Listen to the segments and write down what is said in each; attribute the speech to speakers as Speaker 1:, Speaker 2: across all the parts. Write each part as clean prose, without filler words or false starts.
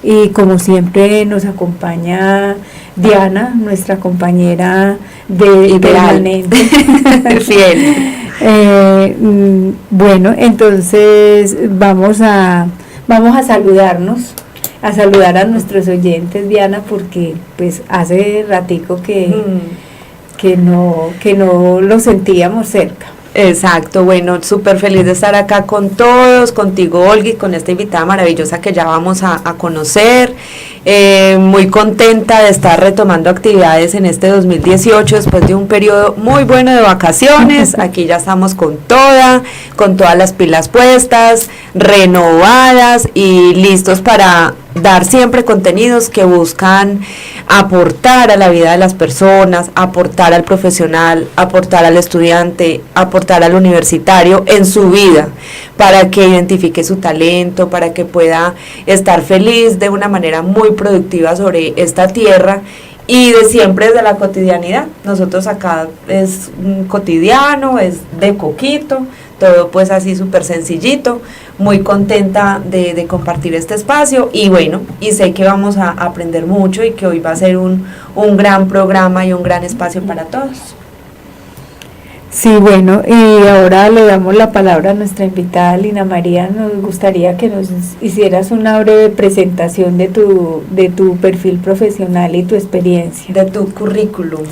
Speaker 1: y como siempre nos acompaña Diana, nuestra compañera de permanente.
Speaker 2: Fiel.
Speaker 1: Bueno, entonces vamos a saludarnos, a saludar a nuestros oyentes, Diana, porque pues hace ratico que no lo sentíamos cerca.
Speaker 2: Exacto, bueno, súper feliz de estar acá con todos, contigo Olgi, con esta invitada maravillosa que ya vamos a conocer, muy contenta de estar retomando actividades en este 2018 después de un periodo muy bueno de vacaciones. Aquí ya estamos con todas las pilas puestas, renovadas y listos para dar siempre contenidos que buscan aportar a la vida de las personas, aportar al profesional, aportar al estudiante, aportar al universitario en su vida, para que identifique su talento, para que pueda estar feliz de una manera muy productiva sobre esta tierra y de siempre desde la cotidianidad. Nosotros acá es cotidiano, es de poquito, todo pues así súper sencillito, muy contenta de compartir este espacio y bueno, y sé que vamos a aprender mucho y que hoy va a ser un gran programa y un gran espacio para todos.
Speaker 1: Sí, bueno, y ahora le damos la palabra a nuestra invitada Lina María. Nos gustaría que nos hicieras una breve presentación de tu perfil profesional y tu experiencia.
Speaker 2: De tu currículum.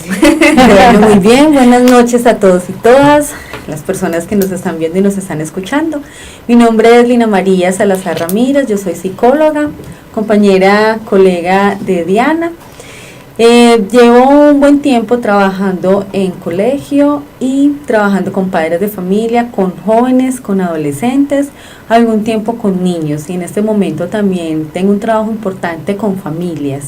Speaker 3: Bueno, muy bien, buenas noches a todos y todas, las personas que nos están viendo y nos están escuchando. Mi nombre es Lina María Salazar Ramírez, yo soy psicóloga, compañera, colega de Diana. Llevo un buen tiempo trabajando en colegio y trabajando con padres de familia, con jóvenes, con adolescentes, algún tiempo con niños y en este momento también tengo un trabajo importante con familias.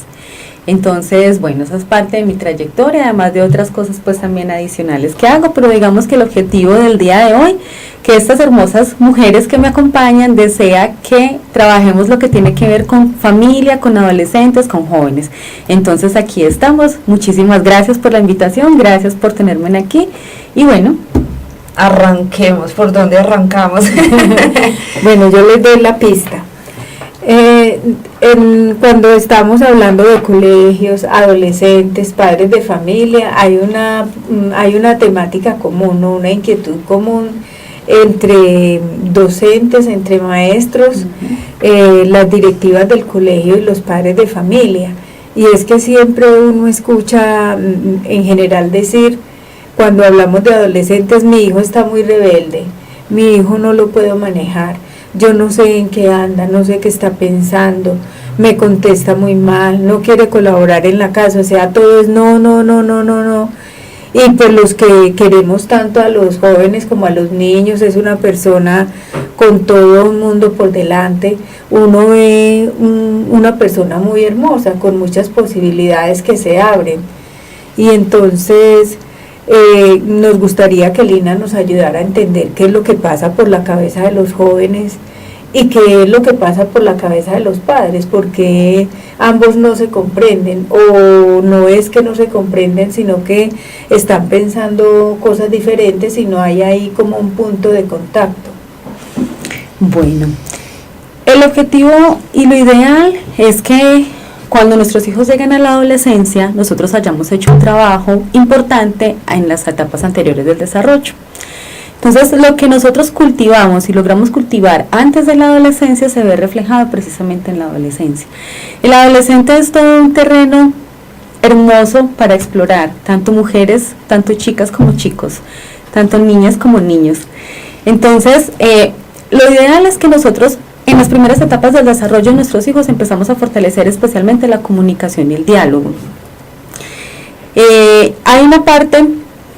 Speaker 3: Entonces, bueno, esa es parte de mi trayectoria, además de otras cosas pues también adicionales que hago, pero digamos que el objetivo del día de hoy, que estas hermosas mujeres que me acompañan desea que trabajemos lo que tiene que ver con familia, con adolescentes, con jóvenes. Entonces aquí estamos, muchísimas gracias por la invitación, gracias por tenerme aquí y bueno.
Speaker 2: Arranquemos, ¿por dónde arrancamos?
Speaker 1: Bueno, yo les doy la pista. Cuando estamos hablando de colegios, adolescentes, padres de familia, hay una temática común, ¿no? Una inquietud común entre docentes, entre maestros, las directivas del colegio y los padres de familia. Y es que siempre uno escucha en general decir, cuando hablamos de adolescentes, mi hijo está muy rebelde, mi hijo no lo puedo manejar. Yo no sé en qué anda, no sé qué está pensando, me contesta muy mal, no quiere colaborar en la casa, o sea, todo es no. Y pues los que queremos tanto a los jóvenes como a los niños, es una persona con todo un mundo por delante, uno ve una persona muy hermosa, con muchas posibilidades que se abren. Y entonces nos gustaría que Lina nos ayudara a entender qué es lo que pasa por la cabeza de los jóvenes y qué es lo que pasa por la cabeza de los padres, porque ambos no se comprenden, o no es que no se comprenden, sino que están pensando cosas diferentes y no hay ahí como un punto de contacto.
Speaker 3: Bueno, el objetivo y lo ideal es que cuando nuestros hijos lleguen a la adolescencia, nosotros hayamos hecho un trabajo importante en las etapas anteriores del desarrollo. Entonces, lo que nosotros cultivamos y logramos cultivar antes de la adolescencia se ve reflejado precisamente en la adolescencia. El adolescente es todo un terreno hermoso para explorar, tanto mujeres, tanto chicas como chicos, tanto niñas como niños. Entonces, lo ideal es que nosotros en las primeras etapas del desarrollo de nuestros hijos empezamos a fortalecer especialmente la comunicación y el diálogo. Hay una parte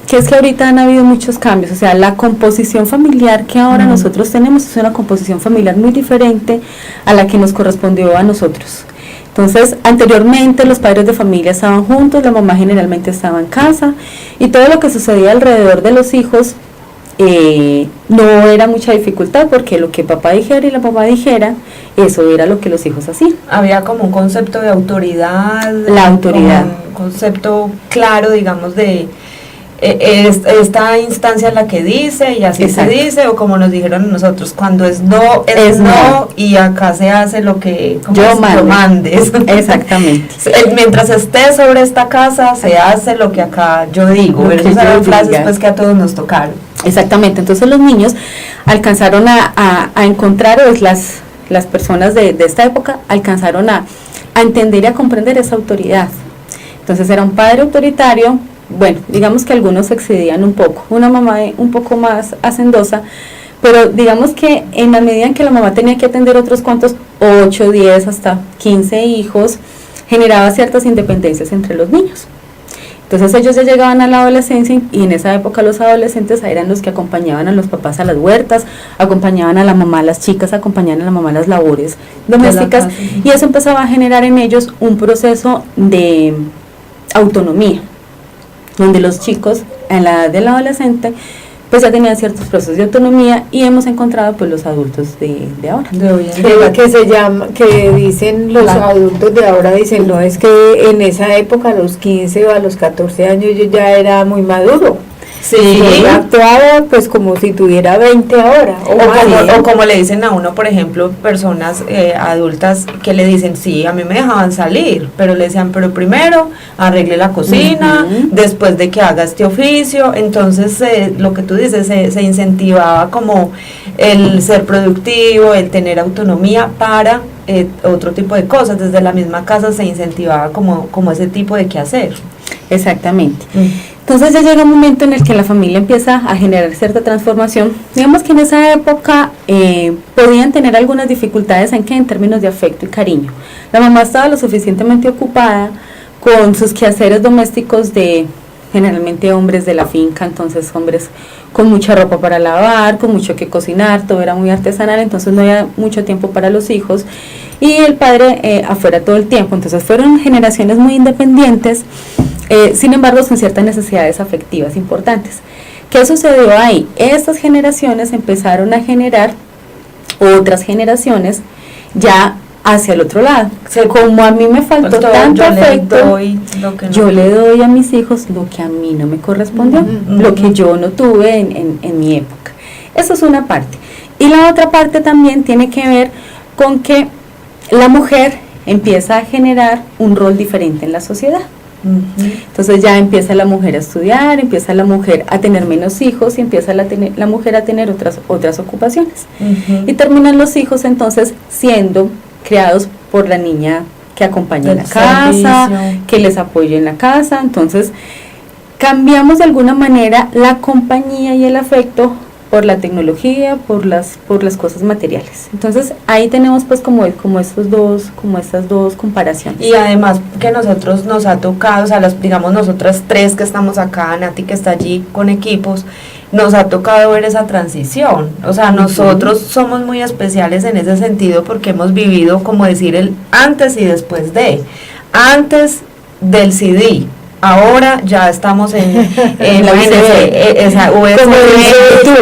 Speaker 3: que es que ahorita han habido muchos cambios, o sea, la composición familiar que ahora nosotros tenemos es una composición familiar muy diferente a la que nos correspondió a nosotros. Entonces, anteriormente los padres de familia estaban juntos, la mamá generalmente estaba en casa y todo lo que sucedía alrededor de los hijos no era mucha dificultad porque lo que papá dijera y la mamá dijera, eso era lo que los hijos hacían.
Speaker 2: Había como un concepto de autoridad.
Speaker 3: La autoridad.
Speaker 2: Un concepto claro, digamos, de esta instancia es la que dice y así
Speaker 3: Exacto.
Speaker 2: se dice, o como nos dijeron a nosotros, cuando es no, es no, y acá se hace lo que
Speaker 3: yo
Speaker 2: mandes.
Speaker 3: Exactamente.
Speaker 2: Mientras esté sobre esta casa, se hace lo que acá yo digo.
Speaker 3: Lo que
Speaker 2: Esas
Speaker 3: yo
Speaker 2: eran frases
Speaker 3: diga.
Speaker 2: pues que a todos nos tocaron.
Speaker 3: Exactamente, entonces los niños alcanzaron a encontrar, o las personas de esta época alcanzaron a entender y a comprender esa autoridad. Entonces era un padre autoritario, bueno, digamos que algunos se excedían un poco, una mamá un poco más hacendosa, pero digamos que en la medida en que la mamá tenía que atender otros cuantos, 8, 10, hasta 15 hijos, generaba ciertas independencias entre los niños. Entonces ellos ya llegaban a la adolescencia y en esa época los adolescentes eran los que acompañaban a los papás a las huertas, acompañaban a la mamá a las chicas, acompañaban a la mamá a las labores domésticas, y eso empezaba a generar en ellos un proceso de autonomía, donde los chicos en la edad del adolescente pues ya tenían ciertos procesos de autonomía, y hemos encontrado pues los adultos de ahora.
Speaker 2: De hoy en día.
Speaker 1: Que se llama, que dicen los adultos de ahora, dicen, no, es que en esa época, a los 15 o a los 14 años, yo ya era muy maduro.
Speaker 2: Sí.
Speaker 1: Yo actuaba pues como si tuviera 20 ahora.
Speaker 2: O como le dicen a uno, por ejemplo, personas adultas que le dicen, sí, a mí me dejaban salir, pero le decían, pero primero arregle la cocina, después de que haga este oficio. Entonces lo que tú dices, se incentivaba como el ser productivo, el tener autonomía para otro tipo de cosas. Desde la misma casa se incentivaba como ese tipo de quehacer.
Speaker 3: Exactamente. Entonces ya llega un momento en el que la familia empieza a generar cierta transformación. Digamos que en esa época podían tener algunas dificultades en términos de afecto y cariño. La mamá estaba lo suficientemente ocupada con sus quehaceres domésticos de generalmente hombres de la finca, entonces hombres con mucha ropa para lavar, con mucho que cocinar, todo era muy artesanal, entonces no había mucho tiempo para los hijos, y el padre afuera todo el tiempo. Entonces fueron generaciones muy independientes, sin embargo son ciertas necesidades afectivas importantes. ¿Qué sucedió ahí? Estas generaciones empezaron a generar otras generaciones ya hacia el otro lado. Como a mí me faltó tanto afecto, yo le doy a mis hijos lo que a mí no me correspondió, lo que yo no tuve en mi época. Eso es una parte. Y la otra parte también tiene que ver con que la mujer empieza a generar un rol diferente en la sociedad. Entonces ya empieza la mujer a estudiar, empieza la mujer a tener menos hijos y empieza la mujer a tener otras ocupaciones. Y terminan los hijos entonces siendo criados por la niña que acompaña en la casa, que les apoya en la casa. Entonces cambiamos de alguna manera la compañía y el afecto por la tecnología, por las cosas materiales. Entonces ahí tenemos pues como estas dos comparaciones.
Speaker 2: Y además que nosotros nos ha tocado, o sea, digamos nosotras tres que estamos acá, Nati que está allí con equipos, nos ha tocado ver esa transición. O sea, nosotros somos muy especiales en ese sentido porque hemos vivido, como decir, el antes y después de. Antes del CD. Ahora ya estamos en la USB,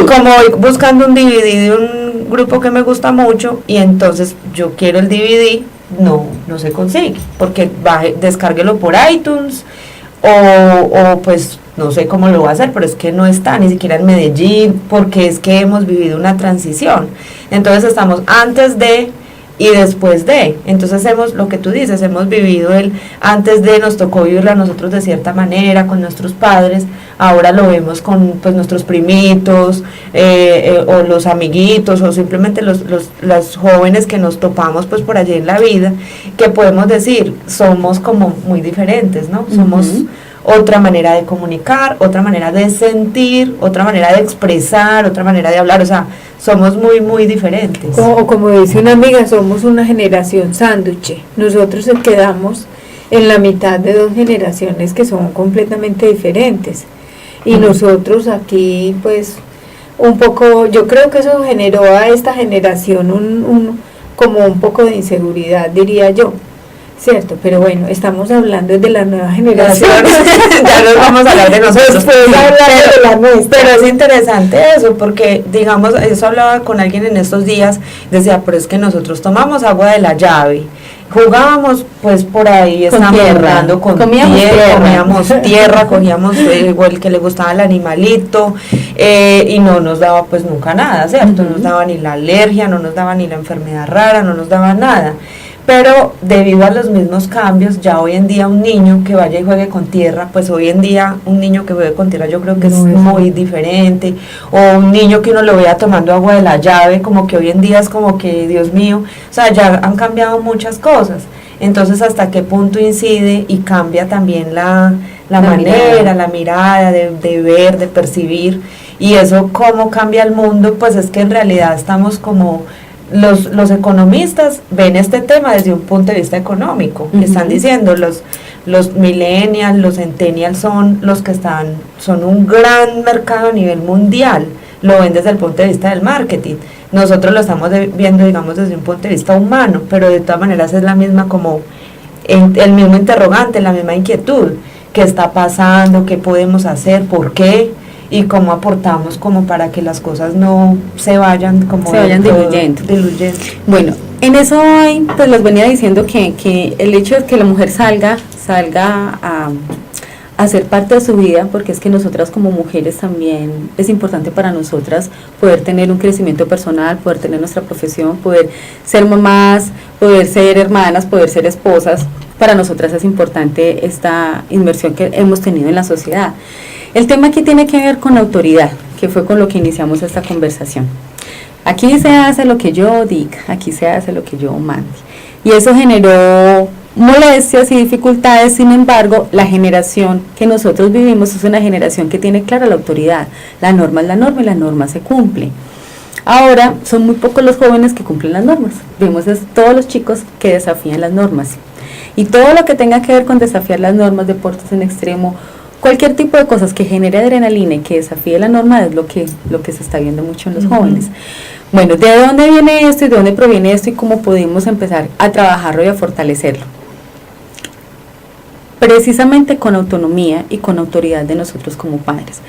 Speaker 2: como buscando un DVD de un grupo que me gusta mucho, y entonces yo quiero el DVD, no se consigue, porque descárguelo por iTunes, o pues no sé cómo lo va a hacer, pero es que no está ni siquiera en Medellín, porque es que hemos vivido una transición. Entonces estamos antes de y después de. Entonces lo que tú dices, hemos vivido antes de, nos tocó vivirlo a nosotros de cierta manera con nuestros padres, ahora lo vemos con pues nuestros primitos, o los amiguitos, o simplemente los jóvenes que nos topamos pues por allí en la vida, que podemos decir, somos como muy diferentes, ¿no? Somos otra manera de comunicar, otra manera de sentir, otra manera de expresar, otra manera de hablar, o sea, somos muy, muy diferentes.
Speaker 1: O como dice una amiga, somos una generación sándwich. Nosotros quedamos en la mitad de dos generaciones que son completamente diferentes. Y nosotros aquí, pues, un poco, yo creo que eso generó a esta generación como un poco de inseguridad, diría yo. Cierto, pero bueno, estamos hablando de la nueva generación.
Speaker 2: Ya nos vamos a hablar de nosotros.
Speaker 1: Después de la nuestra.
Speaker 2: Pero es interesante eso, porque digamos, eso hablaba con alguien en estos días, decía, pero es que nosotros tomamos agua de la llave, jugábamos pues por ahí, estábamos jugando con
Speaker 3: comíamos
Speaker 2: tierra, cogíamos el que le gustaba el animalito, y no nos daba pues nunca nada, ¿cierto? No nos daba ni la alergia, no nos daba ni la enfermedad rara, no nos daba nada. Pero debido a los mismos cambios, ya hoy en día un niño que vaya y juegue con tierra, pues hoy en día un niño que juegue con tierra yo creo que es muy diferente, o un niño que uno lo vea tomando agua de la llave, como que hoy en día es como que, Dios mío, o sea, ya han cambiado muchas cosas. Entonces, ¿hasta qué punto incide y cambia también la manera, la mirada de ver, de percibir? Y eso, ¿cómo cambia el mundo? Pues es que en realidad estamos como... Los economistas ven este tema desde un punto de vista económico. Están diciendo los millennials, los centennials son los que son un gran mercado a nivel mundial. Lo ven desde el punto de vista del marketing. Nosotros lo estamos viendo, digamos, desde un punto de vista humano, pero de todas maneras es la misma como el mismo interrogante, la misma inquietud. ¿Qué está pasando? ¿Qué podemos hacer? ¿Por qué? Y cómo aportamos como para que las cosas no se vayan diluyendo.
Speaker 3: Bueno, en eso hoy pues les venía diciendo que el hecho de que la mujer salga a ser parte de su vida, porque es que nosotras como mujeres también es importante para nosotras poder tener un crecimiento personal, poder tener nuestra profesión, poder ser mamás, poder ser hermanas, poder ser esposas. Para nosotras es importante esta inversión que hemos tenido en la sociedad. El tema aquí tiene que ver con autoridad, que fue con lo que iniciamos esta conversación. Aquí se hace lo que yo diga, aquí se hace lo que yo mande. Y eso generó molestias y dificultades. Sin embargo, la generación que nosotros vivimos es una generación que tiene clara la autoridad. La norma es la norma y la norma se cumple. Ahora son muy pocos los jóvenes que cumplen las normas. Vemos todos los chicos que desafían las normas. Y todo lo que tenga que ver con desafiar las normas, deportes en extremo, cualquier tipo de cosas que genere adrenalina y que desafíe la norma es lo que se está viendo mucho en los jóvenes. Bueno, ¿de dónde viene esto y de dónde proviene esto y cómo podemos empezar a trabajarlo y a fortalecerlo? Precisamente con autonomía y con autoridad de nosotros como padres.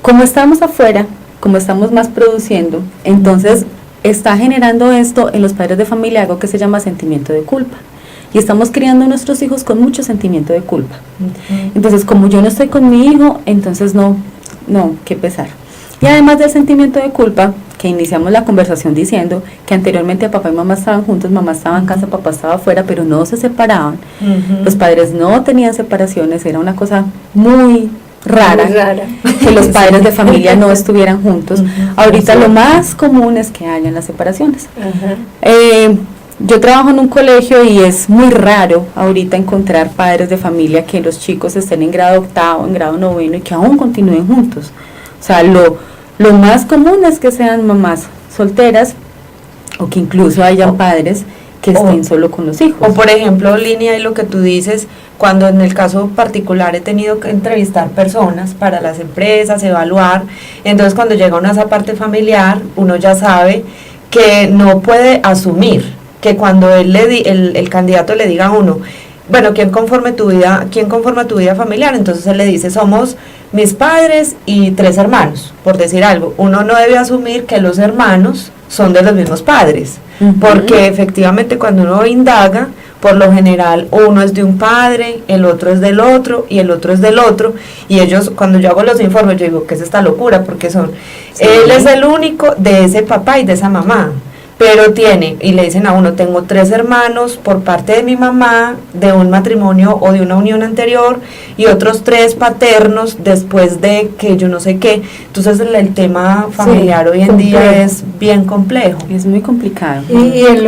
Speaker 3: Como estamos afuera, como estamos más produciendo, entonces está generando esto en los padres de familia algo que se llama sentimiento de culpa. Y estamos criando a nuestros hijos con mucho sentimiento de culpa. Entonces, como yo no estoy con mi hijo, entonces no, qué pesar. Y además del sentimiento de culpa, que iniciamos la conversación diciendo que anteriormente papá y mamá estaban juntos, mamá estaba en casa, papá estaba afuera, pero no se separaban. Los padres no tenían separaciones, era una cosa muy rara. Que los padres de familia no estuvieran juntos. Ahorita lo más común es que hayan las separaciones. Yo trabajo en un colegio y es muy raro ahorita encontrar padres de familia que los chicos estén en grado octavo, en grado noveno y que aún continúen juntos. O sea, lo más común es que sean mamás solteras o que incluso hayan padres que estén solo con los hijos.
Speaker 2: O por ejemplo, Línea, y lo que tú dices, cuando en el caso particular he tenido que entrevistar personas para las empresas, evaluar, entonces cuando llega uno a esa parte familiar, uno ya sabe que no puede asumir que cuando el candidato le diga a uno, bueno, ¿quién conforma tu vida familiar? Entonces él le dice, somos mis padres y 3 hermanos, por decir algo. Uno no debe asumir que los hermanos son de los mismos padres, porque efectivamente cuando uno indaga, por lo general uno es de un padre, el otro es del otro y el otro es del otro, y ellos, cuando yo hago los informes, yo digo, ¿qué es esta locura? Porque él es el único de ese papá y de esa mamá. Pero y le dicen a uno, tengo 3 hermanos por parte de mi mamá, de un matrimonio o de una unión anterior, y otros 3 paternos después de que yo no sé qué. Entonces el tema familiar hoy en día es bien complejo.
Speaker 3: Es muy complicado.
Speaker 1: Y en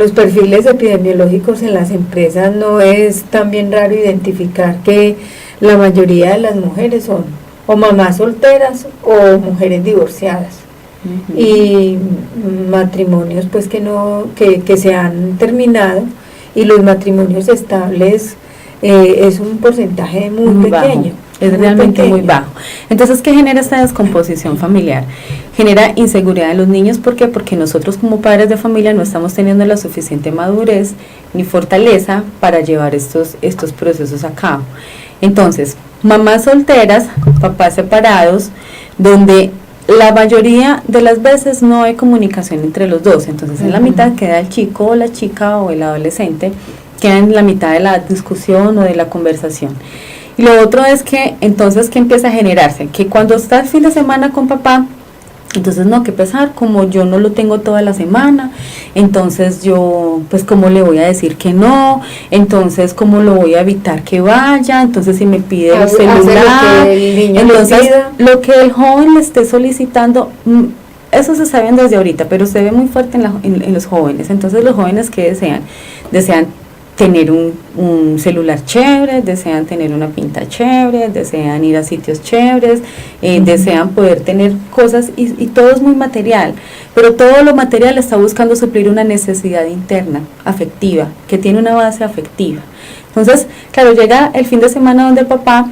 Speaker 1: los perfiles epidemiológicos en las empresas no es también raro identificar que la mayoría de las mujeres son o mamás solteras o mujeres divorciadas. Y matrimonios pues que se han terminado, y los matrimonios estables es un porcentaje muy pequeño.
Speaker 3: es
Speaker 1: Muy
Speaker 3: realmente muy
Speaker 1: pequeño.
Speaker 3: bajo. Entonces, ¿qué genera esta descomposición familiar? Genera inseguridad en los niños, ¿por qué? Porque nosotros como padres de familia no estamos teniendo la suficiente madurez ni fortaleza para llevar estos procesos a cabo. Entonces, mamás solteras, papás separados, donde la mayoría de las veces no hay comunicación entre los dos, entonces en la mitad queda el chico o la chica o el adolescente, queda en la mitad de la discusión o de la conversación. Y lo otro es que entonces ¿qué empieza a generarse? Que cuando está el fin de semana con papá, entonces no, qué pesar, como yo no lo tengo toda la semana, entonces yo, pues cómo le voy a decir que no, entonces cómo lo voy a evitar que vaya, entonces si me pide el
Speaker 1: Hace
Speaker 3: celular,
Speaker 1: lo que el niño le
Speaker 3: entonces
Speaker 1: pida.
Speaker 3: lo que el joven le esté solicitando, eso se sabe desde ahorita, pero se ve muy fuerte en los jóvenes. Entonces los jóvenes que desean tener un celular chévere, desean tener una pinta chévere, desean ir a sitios chéveres, desean poder tener cosas y todo es muy material, pero todo lo material está buscando suplir una necesidad interna, afectiva, que tiene una base afectiva. Entonces, claro, llega el fin de semana donde el papá,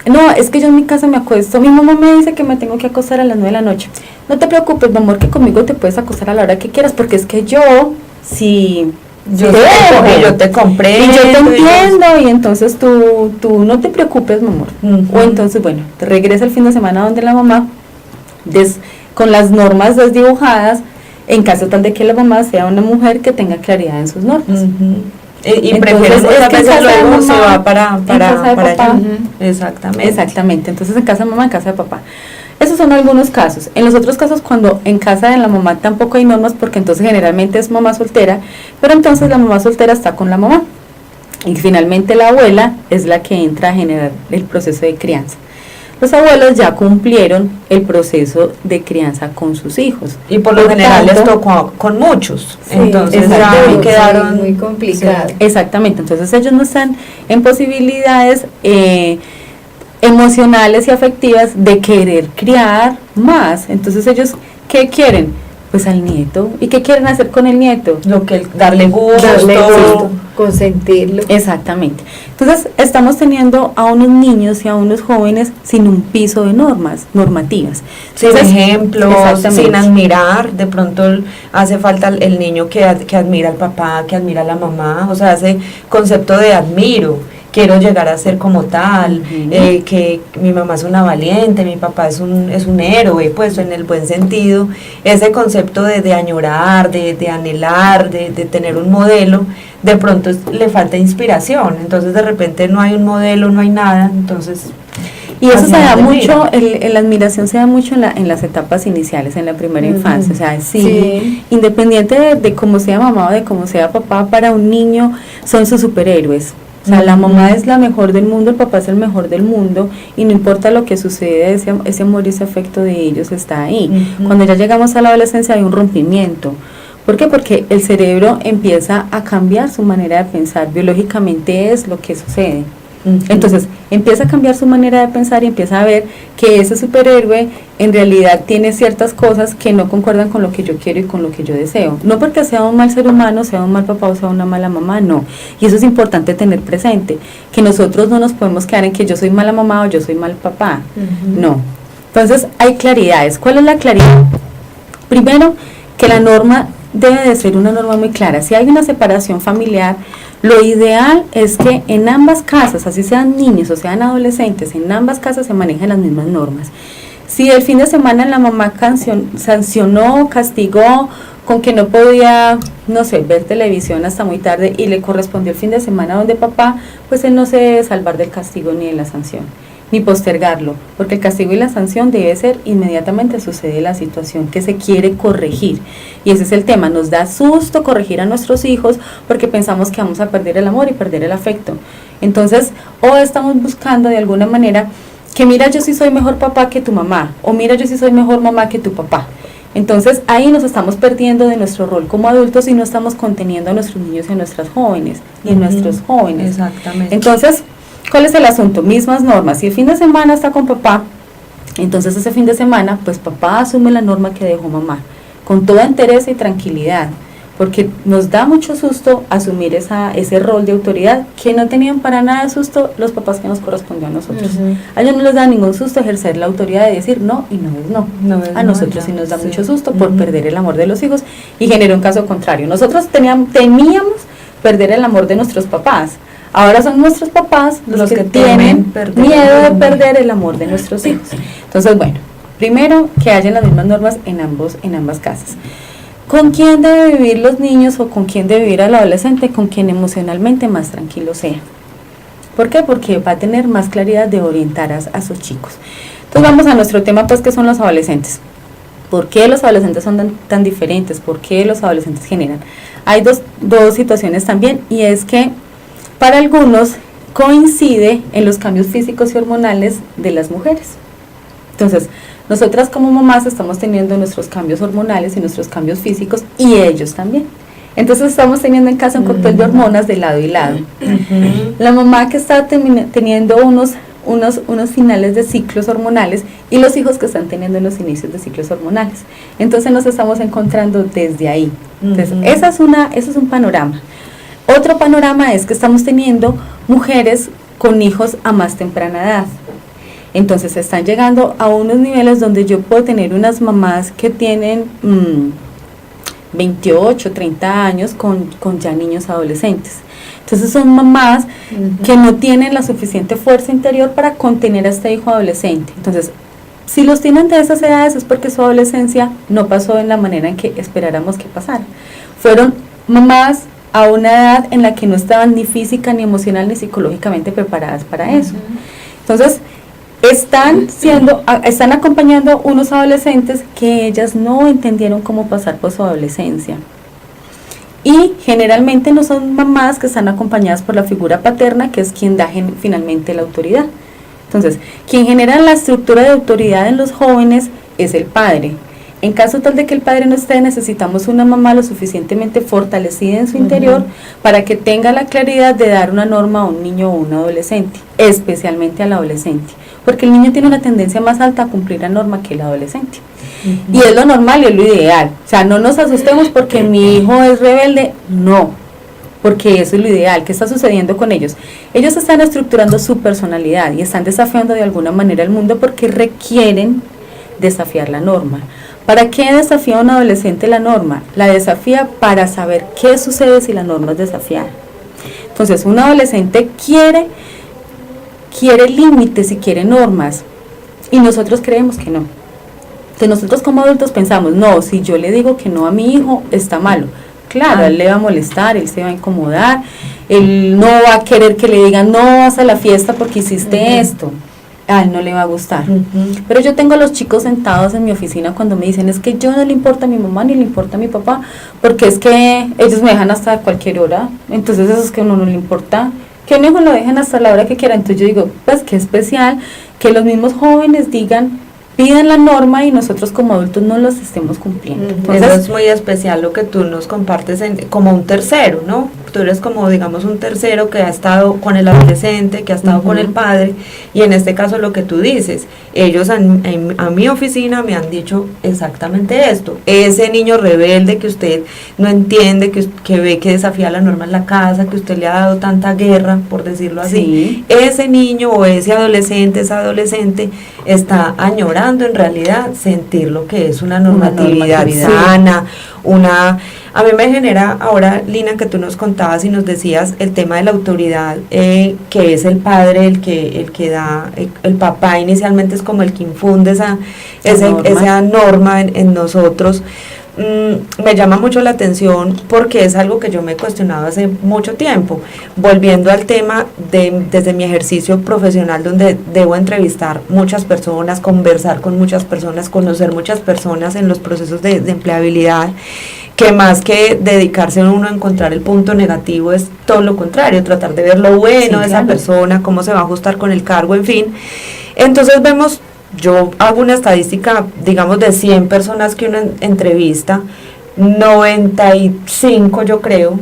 Speaker 3: no, es que yo en mi casa me acuesto, mi mamá me dice que me tengo que acostar a las 9 de la noche, no te preocupes, mi amor, que conmigo te puedes acostar a la hora que quieras, porque es que yo, si...
Speaker 2: Yo te compré.
Speaker 3: Y yo te entiendo, y entonces tú no te preocupes, mi amor. O entonces, bueno, te regresa el fin de semana donde la mamá, con las normas desdibujadas, en caso tal de que la mamá sea una mujer que tenga claridad en sus normas.
Speaker 2: Y prefieren muchas veces luego se va para allá. Exactamente.
Speaker 3: Exactamente, entonces en casa de mamá, en casa de papá. Esos son algunos casos. En los otros casos, cuando en casa de la mamá tampoco hay normas, porque entonces generalmente es mamá soltera, pero entonces la mamá soltera está con la mamá. Y finalmente la abuela es la que entra a generar el proceso de crianza. Los abuelos ya cumplieron el proceso de crianza con sus hijos.
Speaker 2: Y por lo general les tocó con muchos.
Speaker 1: Sí,
Speaker 2: entonces ya
Speaker 1: exacto,
Speaker 2: quedaron
Speaker 1: muy complicado.
Speaker 3: Sí, exactamente, entonces ellos no están en posibilidades emocionales y afectivas de querer criar más. Entonces ellos, ¿qué quieren? Pues al nieto. ¿Y qué quieren hacer con el nieto?
Speaker 2: lo que darle gusto,
Speaker 1: Consentirlo.
Speaker 3: Exactamente. Entonces estamos teniendo a unos niños y a unos jóvenes sin un piso de normativas.
Speaker 2: sin
Speaker 3: Entonces,
Speaker 2: ejemplos,
Speaker 3: exactamente.
Speaker 2: sin admirar. De pronto hace falta el niño que admira al papá, que admira a la mamá, o sea, ese concepto de admiro, quiero llegar a ser como tal, que mi mamá es una valiente, mi papá es un héroe, pues en el buen sentido, ese concepto de añorar, de anhelar, de tener un modelo, de pronto le falta inspiración, entonces de repente no hay un modelo, no hay nada, entonces...
Speaker 3: Y eso se da
Speaker 2: hacia dónde
Speaker 3: mucho,
Speaker 2: mira.
Speaker 3: la admiración se da mucho en las etapas iniciales, en la primera infancia, o sea,
Speaker 1: Sí.
Speaker 3: independiente de cómo sea mamá o de cómo sea papá, para un niño son sus superhéroes. O sea, la mamá es la mejor del mundo, el papá es el mejor del mundo, y no importa lo que sucede, ese amor y ese afecto de ellos está ahí. Cuando ya llegamos a la adolescencia hay un rompimiento. ¿Por qué? Porque el cerebro empieza a cambiar su manera de pensar, biológicamente es lo que sucede. Entonces empieza a cambiar su manera de pensar y empieza a ver que ese superhéroe en realidad tiene ciertas cosas que no concuerdan con lo que yo quiero y con lo que yo deseo. No porque sea un mal ser humano, sea un mal papá o sea una mala mamá, no. Y eso es importante tener presente, que nosotros no nos podemos quedar en que yo soy mala mamá o yo soy mal papá. No. Entonces hay claridades. ¿Cuál es la claridad? Primero, que la norma debe de ser una norma muy clara. Si hay una separación familiar, lo ideal es que en ambas casas, así sean niños o sean adolescentes, en ambas casas se manejen las mismas normas. Si el fin de semana la mamá sancionó, castigó con que no podía, no sé, ver televisión hasta muy tarde y le correspondió el fin de semana donde papá, pues él no se debe salvar del castigo ni de la sanción, ni postergarlo, porque el castigo y la sanción debe ser inmediatamente sucede la situación que se quiere corregir. Y ese es el tema, nos da susto corregir a nuestros hijos porque pensamos que vamos a perder el amor y perder el afecto. Entonces, o estamos buscando de alguna manera que mira, yo sí soy mejor papá que tu mamá, o mira, yo sí soy mejor mamá que tu papá. Entonces ahí nos estamos perdiendo de nuestro rol como adultos y no estamos conteniendo a nuestros niños y a nuestras jóvenes y a nuestros jóvenes.
Speaker 2: Exactamente.
Speaker 3: Entonces, ¿cuál es el asunto? Mismas normas. Si el fin de semana está con papá, entonces ese fin de semana, pues papá asume la norma que dejó mamá, con toda entereza y tranquilidad. porque nos da mucho susto asumir ese rol de autoridad, que no tenían para nada de susto los papás que nos correspondió a nosotros. A ellos no les da ningún susto ejercer la autoridad de decir no y no es no. A nosotros sí nos da mucho susto por perder el amor de los hijos, y genera un caso contrario. Nosotros temíamos perder el amor de nuestros papás. Ahora son nuestros papás los que tienen miedo de perder el amor de nuestros hijos. Entonces, bueno, primero que haya las mismas normas en ambas casas. ¿Con quién debe vivir los niños o con quién debe vivir el adolescente? Con quien emocionalmente más tranquilo sea. ¿Por qué? Porque va a tener más claridad de orientar a sus chicos. Entonces vamos a nuestro tema, pues, que son los adolescentes. ¿Por qué los adolescentes son tan diferentes? ¿Por qué los adolescentes generan? Hay dos situaciones también, y es que para algunos coincide en los cambios físicos y hormonales de las mujeres. Entonces, nosotras como mamás estamos teniendo nuestros cambios hormonales y nuestros cambios físicos, y ellos también. Entonces estamos teniendo en casa un cóctel de hormonas de lado y lado. La mamá que está teniendo unos finales de ciclos hormonales, y los hijos que están teniendo los inicios de ciclos hormonales. Entonces nos estamos encontrando desde ahí. Entonces, ese es un panorama. Otro panorama es que estamos teniendo mujeres con hijos a más temprana edad. Entonces están llegando a unos niveles donde yo puedo tener unas mamás que tienen 28, 30 años con ya niños adolescentes. Entonces son mamás que no tienen la suficiente fuerza interior para contener a este hijo adolescente. Entonces, si los tienen de esas edades es porque su adolescencia no pasó en la manera en que esperáramos que pasara. Fueron mamás a una edad en la que no estaban ni física, ni emocional, ni psicológicamente preparadas para eso. Entonces, están acompañando unos adolescentes que ellas no entendieron cómo pasar por su adolescencia. Y generalmente no son mamás que están acompañadas por la figura paterna, que es quien da finalmente la autoridad. Entonces, quien genera la estructura de autoridad en los jóvenes es el padre. En caso tal de que el padre no esté, necesitamos una mamá lo suficientemente fortalecida en su interior para que tenga la claridad de dar una norma a un niño o un adolescente, especialmente al adolescente, porque el niño tiene una tendencia más alta a cumplir la norma que el adolescente. Y es lo normal y es lo ideal. O sea, no nos asustemos porque mi hijo es rebelde, no, porque eso es lo ideal. ¿Qué está sucediendo con ellos? Ellos están estructurando su personalidad y están desafiando de alguna manera el mundo porque requieren desafiar la norma. ¿Para qué desafía un adolescente la norma? La desafía para saber qué sucede si la norma es desafiada. Entonces, un adolescente quiere límites y quiere normas, y nosotros creemos que no. Entonces nosotros como adultos pensamos, no, si yo le digo que no a mi hijo, está malo. Claro, a él le va a molestar, él se va a incomodar, él no va a querer que le digan, no vas a la fiesta porque hiciste esto. A él no le va a gustar. Pero yo tengo a los chicos sentados en mi oficina cuando me dicen, es que yo no le importa a mi mamá ni le importa a mi papá, porque es que ellos me dejan hasta cualquier hora, entonces eso es que a uno no le importa, que un hijo lo dejen hasta la hora que quiera. Entonces yo digo, pues qué especial que los mismos jóvenes pidan la norma y nosotros como adultos no los estemos cumpliendo. Entonces,
Speaker 2: eso es muy especial lo que tú nos compartes como un tercero, ¿no? Tú eres como, digamos, un tercero que ha estado con el adolescente, que ha estado con el padre, y en este caso lo que tú dices, ellos a mi oficina me han dicho exactamente esto: ese niño rebelde que usted no entiende, que ve que desafía la norma en la casa, que usted le ha dado tanta guerra, por decirlo así, ese niño o ese adolescente, esa adolescente está añorando en realidad sentir lo que es una normatividad sana, a mí me genera ahora, Lina, que tú nos contabas y nos decías el tema de la autoridad, que es el padre el que da, el papá inicialmente es como el que infunde esa norma en nosotros. Me llama mucho la atención porque es algo que yo me he cuestionado hace mucho tiempo, volviendo al tema desde mi ejercicio profesional, donde debo entrevistar muchas personas, conversar con muchas personas, conocer muchas personas en los procesos de empleabilidad, que más que dedicarse a uno a encontrar el punto negativo es todo lo contrario, tratar de ver lo bueno de esa persona, cómo se va a ajustar con el cargo, en fin. Entonces vemos, yo hago una estadística, digamos, de 100 personas que uno entrevista, 95 yo creo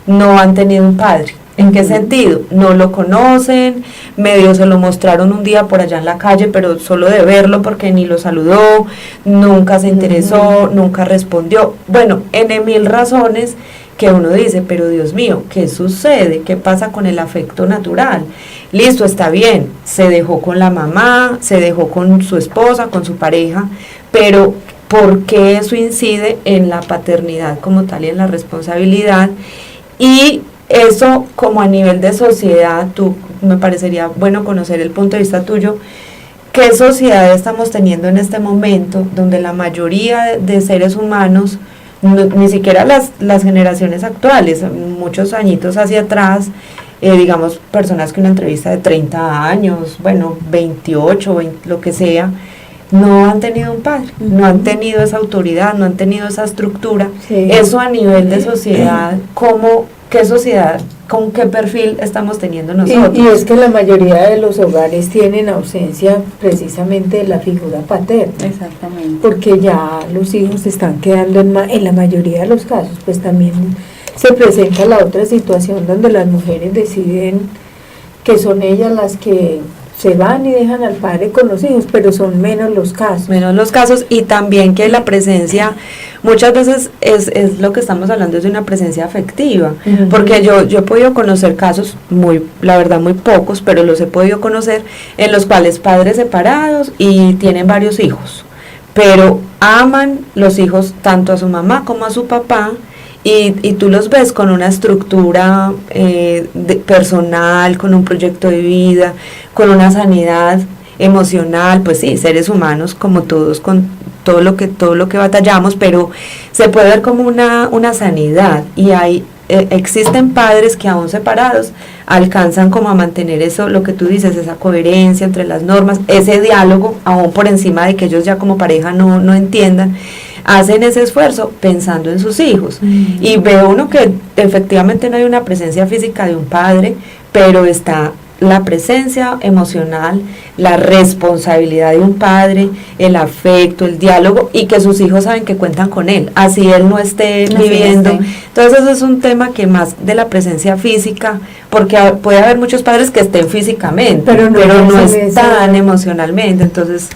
Speaker 2: no han tenido un padre ¿En qué sentido? No lo conocen, medio se lo mostraron un día por allá en la calle, pero solo de verlo porque ni lo saludó, nunca se interesó, nunca respondió. Bueno, en mil razones que uno dice, pero Dios mío, ¿qué sucede? ¿Qué pasa con el afecto natural? Listo, está bien, se dejó con la mamá, se dejó con su esposa, con su pareja, pero ¿por qué eso incide en la paternidad como tal y en la responsabilidad? Y eso como a nivel de sociedad, me parecería bueno conocer el punto de vista tuyo. ¿Qué sociedad estamos teniendo en este momento donde la mayoría de seres humanos, ni siquiera las generaciones actuales, muchos añitos hacia atrás, digamos personas que una entrevista de 30 años, bueno, 28, 20, lo que sea, no han tenido un padre, no han tenido esa autoridad, no han tenido esa estructura?
Speaker 1: Sí.
Speaker 2: Eso a nivel de sociedad, ¿qué sociedad, con qué perfil estamos teniendo nosotros?
Speaker 1: Y es que la mayoría de los hogares tienen ausencia precisamente de la figura paterna.
Speaker 3: Exactamente.
Speaker 1: Porque ya los hijos se están quedando en la mayoría de los casos, pues también se presenta la otra situación donde las mujeres deciden que son ellas las que se van y dejan al padre con los hijos, pero son menos los casos.
Speaker 2: Menos los casos, y también que la presencia muchas veces es lo que estamos hablando, es de una presencia afectiva, porque yo he podido conocer casos, la verdad muy pocos, pero los he podido conocer, en los cuales padres separados y tienen varios hijos, pero aman los hijos tanto a su mamá como a su papá, y tú los ves con una estructura personal, con un proyecto de vida, con una sanidad emocional, pues sí, seres humanos como todos, con todo lo que batallamos, pero se puede ver como una sanidad, y existen padres que aún separados alcanzan como a mantener eso, lo que tú dices, esa coherencia entre las normas, ese diálogo, aún por encima de que ellos ya como pareja no entiendan, hacen ese esfuerzo pensando en sus hijos. Y ve uno que efectivamente no hay una presencia física de un padre, pero está la presencia emocional, la responsabilidad de un padre, el afecto, el diálogo, y que sus hijos saben que cuentan con él, así él no esté viviendo. Entonces eso es un tema que más de la presencia física, porque puede haber muchos padres que estén físicamente, pero no están emocionalmente. Entonces,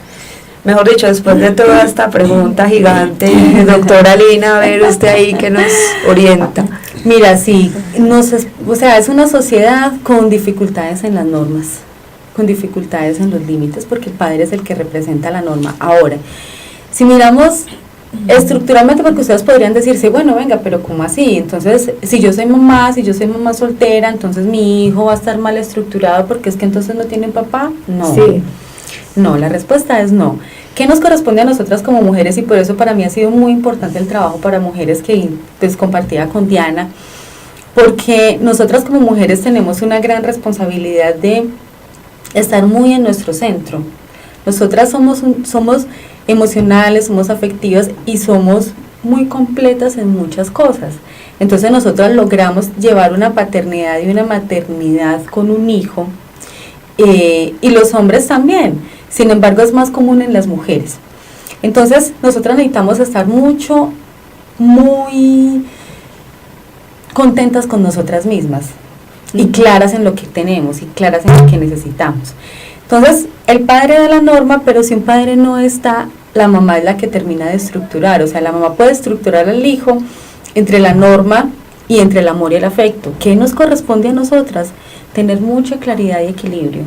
Speaker 2: mejor dicho, después de toda esta pregunta gigante, doctora Lina, a ver usted ahí que nos orienta.
Speaker 3: Mira, sí, es una sociedad con dificultades en las normas, con dificultades en los límites, porque el padre es el que representa la norma. Ahora, si miramos estructuralmente, porque ustedes podrían decirse, bueno, venga, pero ¿cómo así? Entonces, si yo soy mamá soltera, entonces mi hijo va a estar mal estructurado porque es que entonces no tiene papá. No.
Speaker 1: Sí.
Speaker 3: No, la respuesta es no. ¿Qué nos corresponde a nosotras como mujeres? Y por eso para mí ha sido muy importante el trabajo para mujeres que pues compartía con Diana, porque nosotras como mujeres tenemos una gran responsabilidad de estar muy en nuestro centro. Nosotras somos emocionales, somos afectivas y somos muy completas en muchas cosas. Entonces nosotras logramos llevar una paternidad y una maternidad con un hijo, y los hombres también. Sin embargo, es más común en las mujeres. Entonces, nosotras necesitamos estar muy contentas con nosotras mismas y claras en lo que tenemos y claras en lo que necesitamos. Entonces, el padre da la norma, pero si un padre no está, la mamá es la que termina de estructurar. O sea, la mamá puede estructurar al hijo entre la norma y entre el amor y el afecto. ¿Qué nos corresponde a nosotras? Tener mucha claridad y equilibrio.